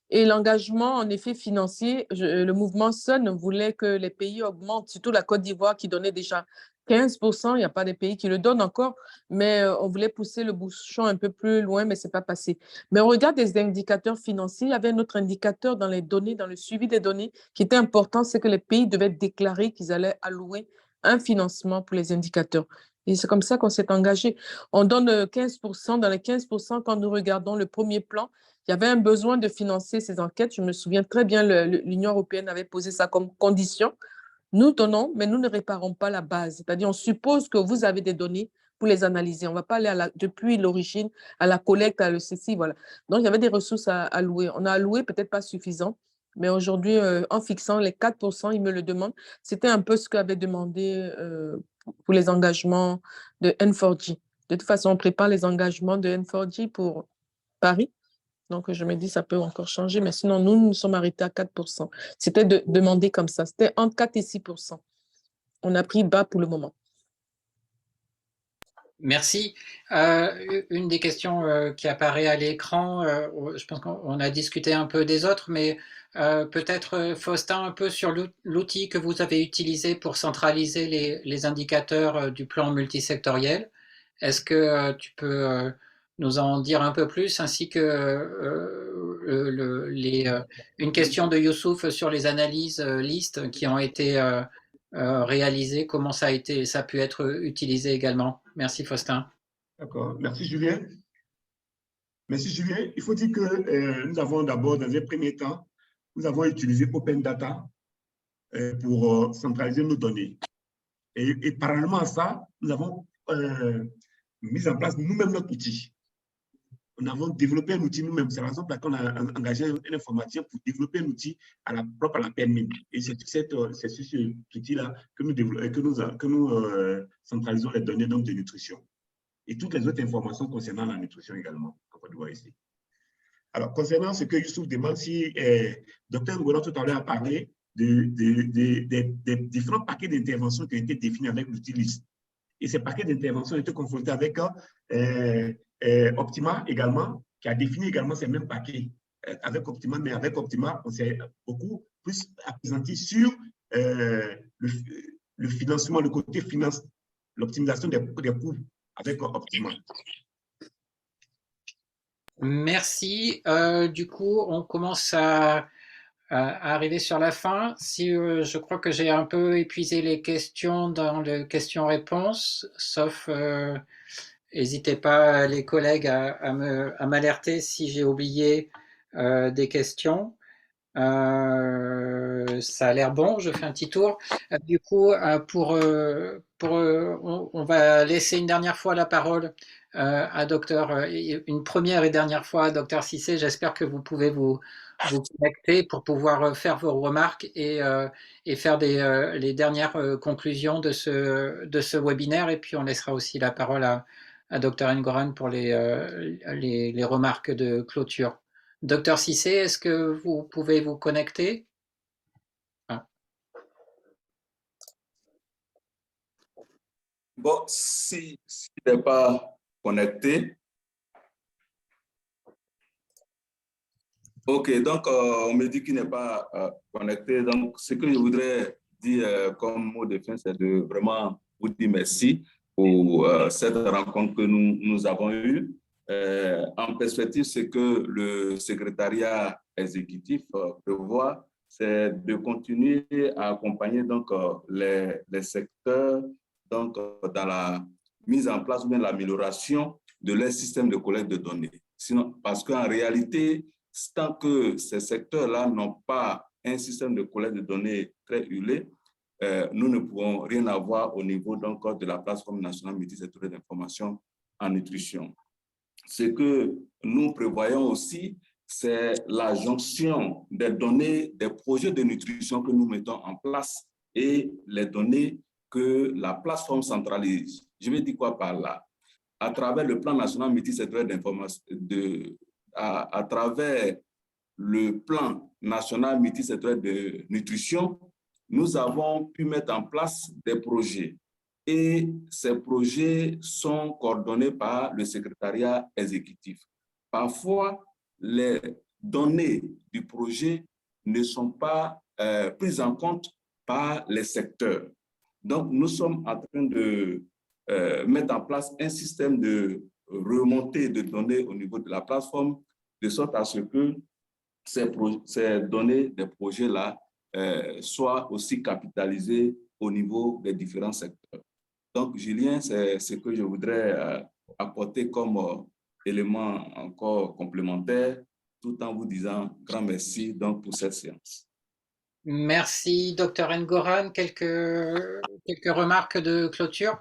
Et l'engagement, en effet, financier, le mouvement Sun voulait que les pays augmentent, surtout la Côte d'Ivoire qui donnait déjà 15%, il n'y a pas des pays qui le donnent encore, mais on voulait pousser le bouchon un peu plus loin, mais ce n'est pas passé. Mais on regarde des indicateurs financiers, il y avait un autre indicateur dans les données, dans le suivi des données, qui était important, c'est que les pays devaient déclarer qu'ils allaient allouer un financement pour les indicateurs. Et c'est comme ça qu'on s'est engagé. On donne 15%. Dans les 15%, quand nous regardons le premier plan, il y avait un besoin de financer ces enquêtes. Je me souviens très bien, l'Union européenne avait posé ça comme condition. Nous donnons, mais nous ne réparons pas la base. C'est-à-dire, on suppose que vous avez des données pour les analyser. On ne va pas aller depuis l'origine à la collecte, à le ceci, voilà. Donc, il y avait des ressources à allouer. On a alloué, peut-être pas suffisant. Mais aujourd'hui, en fixant les 4%, ils me le demandent. C'était un peu ce qu'avait demandé pour les engagements de N4G. De toute façon, on prépare les engagements de N4G pour Paris. Donc, je me dis, ça peut encore changer. Mais sinon, nous sommes arrêtés à 4%. C'était demandé comme ça. C'était entre 4 et 6%. On a pris bas pour le moment. Merci. Une des questions qui apparaît à l'écran, je pense qu'on a discuté un peu des autres, mais peut-être Faustin, un peu sur l'outil que vous avez utilisé pour centraliser les indicateurs du plan multisectoriel. Est-ce que tu peux nous en dire un peu plus, ainsi que une question de Youssouf sur les analyses listes qui ont été réalisées, comment ça a pu être utilisé également. Merci Faustin. D'accord. Merci, Julien. Merci, Julien. Il faut dire que nous avons d'abord, dans un premier temps, nous avons utilisé Open Data pour centraliser nos données. Et parallèlement à ça, nous avons mis en place nous-mêmes notre outil. Nous avons développé un outil nous-mêmes. C'est la raison pour laquelle on a engagé un informaticien pour développer un outil propre à la PMI. Et c'est sur cet outil-là que nous centralisons les données donc, de nutrition. Et toutes les autres informations concernant la nutrition également, qu'on peut voir ici. Alors, concernant ce que Youssouf demande, si Dr Ngoran tout à l'heure a parlé des différents paquets d'interventions qui ont été définis avec l'outil LIST. Et ces paquets d'interventions ont été confrontés avec Optima également, qui a défini également ces mêmes paquets avec Optima, mais avec Optima, on s'est beaucoup plus appesanti sur le financement, le côté finance, l'optimisation des coûts avec Optima. Merci. Du coup, on commence à arriver sur la fin. Si je crois que j'ai un peu épuisé les questions dans le questions-réponses, sauf n'hésitez pas les collègues à m'alerter si j'ai oublié des questions. Ça a l'air bon, je fais un petit tour. Du coup, on va laisser une dernière fois la parole à une première et dernière fois à Dr Cissé. J'espère que vous pouvez vous connecter pour pouvoir faire vos remarques et faire les dernières conclusions de ce webinaire. Et puis on laissera aussi la parole à Dr Ngoran pour les remarques de clôture. Dr Cissé, est-ce que vous pouvez vous connecter? Bon, s'il n'est pas connecté. Ok, donc on me dit qu'il n'est pas connecté. Donc, ce que je voudrais dire comme mot de fin, c'est de vraiment vous dire merci pour cette rencontre que nous avons eue. En perspective, ce que le secrétariat exécutif prévoit, c'est de continuer à accompagner donc, les secteurs donc, dans la mise en place ou bien l'amélioration de leur système de collecte de données. Sinon, parce qu'en réalité, tant que ces secteurs-là n'ont pas un système de collecte de données très huilé, nous ne pourrons rien avoir au niveau donc, de la plateforme nationale multisectorielle d'information en nutrition. Ce que nous prévoyons aussi, c'est la jonction des données, des projets de nutrition que nous mettons en place et les données que la plateforme centralise. Je vais dire quoi par là? À travers le plan national multisectoriel d'information, à travers le plan national multisectoriel de nutrition, nous avons pu mettre en place des projets. Et ces projets sont coordonnés par le secrétariat exécutif. Parfois, les données du projet ne sont pas prises en compte par les secteurs. Donc, nous sommes en train de mettre en place un système de remontée de données au niveau de la plateforme, de sorte à ce que ces données des projets-là soient aussi capitalisées au niveau des différents secteurs. Donc, Julien, c'est ce que je voudrais apporter comme élément encore complémentaire, tout en vous disant grand merci donc, pour cette séance. Merci, Dr Ngoran. Quelques remarques de clôture?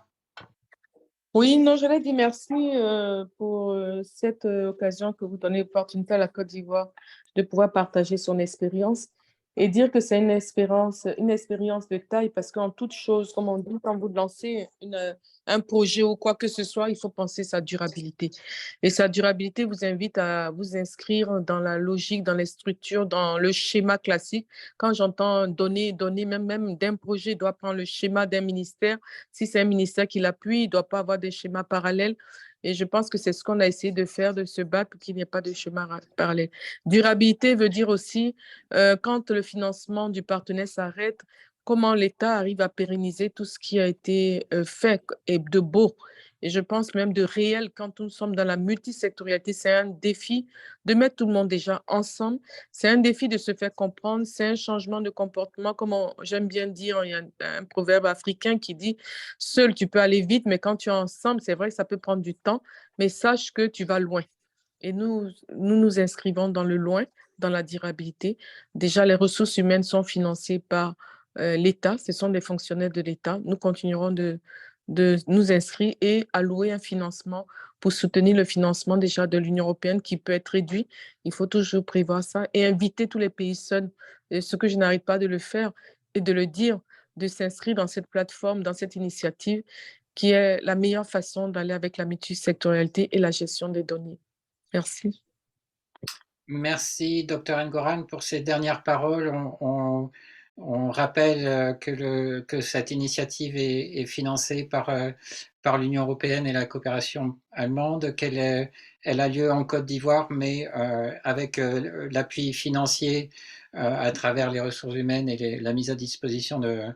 Oui, non, je l'ai dit merci pour cette occasion que vous donnez l'opportunité à la Côte d'Ivoire de pouvoir partager son expérience. et dire que c'est une expérience de taille parce qu'en toute chose, comme on dit, quand vous lancez un projet ou quoi que ce soit, il faut penser sa durabilité. Et sa durabilité vous invite à vous inscrire dans la logique, dans les structures, dans le schéma classique. Quand j'entends donner même d'un projet, il doit prendre le schéma d'un ministère. Si c'est un ministère qui l'appuie, il ne doit pas avoir des schémas parallèles. Et je pense que c'est ce qu'on a essayé de faire, de se battre pour qu'il n'y ait pas de schéma parallèle. Durabilité veut dire aussi, quand le financement du partenaire s'arrête, comment l'État arrive à pérenniser tout ce qui a été fait et de beau. Et je pense même de réel, quand nous sommes dans la multisectorialité, c'est un défi de mettre tout le monde déjà ensemble. C'est un défi de se faire comprendre. C'est un changement de comportement. Comme j'aime bien dire, il y a un proverbe africain qui dit « Seul, tu peux aller vite, mais quand tu es ensemble, c'est vrai que ça peut prendre du temps, mais sache que tu vas loin. » Et nous inscrivons dans le loin, dans la durabilité. Déjà, les ressources humaines sont financées par l'État. Ce sont des fonctionnaires de l'État. Nous continuerons de nous inscrire et allouer un financement pour soutenir le financement déjà de l'Union européenne qui peut être réduit. Il faut toujours prévoir ça et inviter tous les pays seuls, ce que je n'arrive pas de le faire et de le dire, de s'inscrire dans cette plateforme, dans cette initiative qui est la meilleure façon d'aller avec la multisectorialité et la gestion des données. Merci. Merci, Dr Ngoran, pour ces dernières paroles. On rappelle que cette initiative est financée par l'Union européenne et la coopération allemande, elle a lieu en Côte d'Ivoire, mais avec l'appui financier à travers les ressources humaines et la mise à disposition le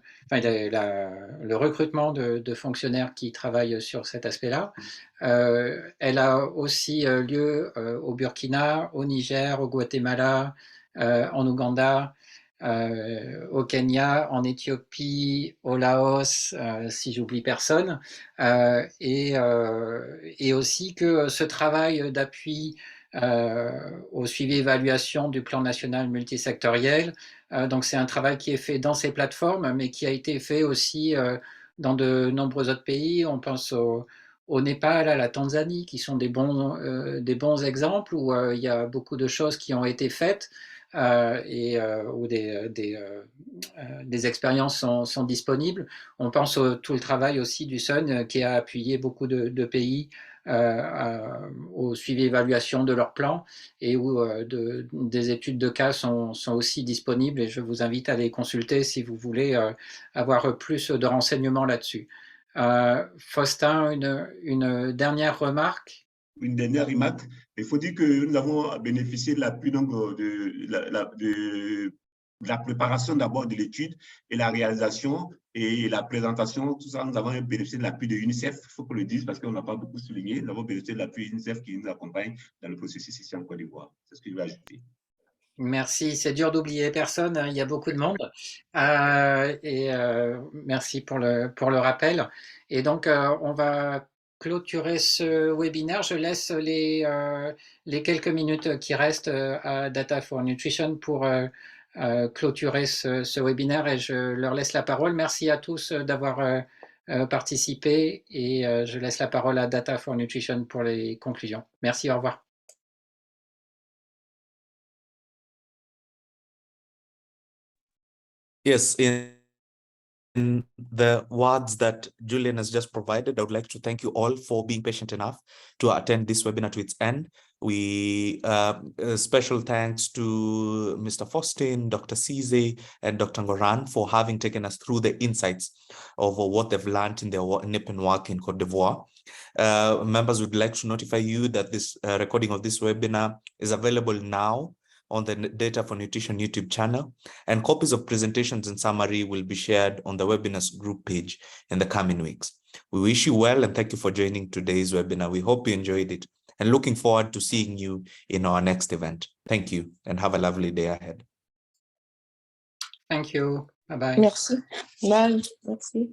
recrutement de fonctionnaires qui travaillent sur cet aspect-là. Elle a aussi lieu au Burkina, au Niger, au Guatemala, en Ouganda, au Kenya, en Éthiopie, au Laos, si j'oublie personne, et aussi que ce travail d'appui au suivi et évaluation du plan national multisectoriel, donc c'est un travail qui est fait dans ces plateformes, mais qui a été fait aussi dans de nombreux autres pays. On pense au Népal, à la Tanzanie, qui sont des bons exemples où il y a beaucoup de choses qui ont été faites où des expériences sont disponibles. On pense tout le travail aussi du SUN qui a appuyé beaucoup de pays au suivi et évaluation de leur plan et où des études de cas sont aussi disponibles et je vous invite à les consulter si vous voulez avoir plus de renseignements là-dessus. Faustin, une dernière remarque? Une dernière remarque. Il faut dire que nous avons bénéficié de l'appui de la préparation d'abord de l'étude et la réalisation et la présentation, tout ça, nous avons bénéficié de l'appui de l'UNICEF, il faut qu'on le dise parce qu'on n'a pas beaucoup souligné. Nous avons bénéficié de l'appui de l'UNICEF qui nous accompagne dans le processus ici en Côte d'Ivoire. C'est ce que je vais ajouter. Merci, c'est dur d'oublier personne, hein, il y a beaucoup de monde. Merci pour le rappel. Et donc, on va clôturer ce webinaire. Je laisse les quelques minutes qui restent à Data for Nutrition pour clôturer ce webinaire et je leur laisse la parole. Merci à tous d'avoir participé et je laisse la parole à Data for Nutrition pour les conclusions. Merci, au revoir. Yes, in the words that Julian has just provided, I would like to thank you all for being patient enough to attend this webinar to its end. We special thanks to Mr. Faustin, Dr. Cisse, and Dr. Ngoran for having taken us through the insights of what they've learned in their NIPN work in Cote d'Ivoire. Members would like to notify you that this recording of this webinar is available now on the Data for Nutrition YouTube channel, and copies of presentations and summary will be shared on the webinars group page in the coming weeks. We wish you well and thank you for joining today's webinar. We hope you enjoyed it and looking forward to seeing you in our next event. Thank you and have a lovely day ahead. Thank you. Bye-bye. Merci. Bye. Merci.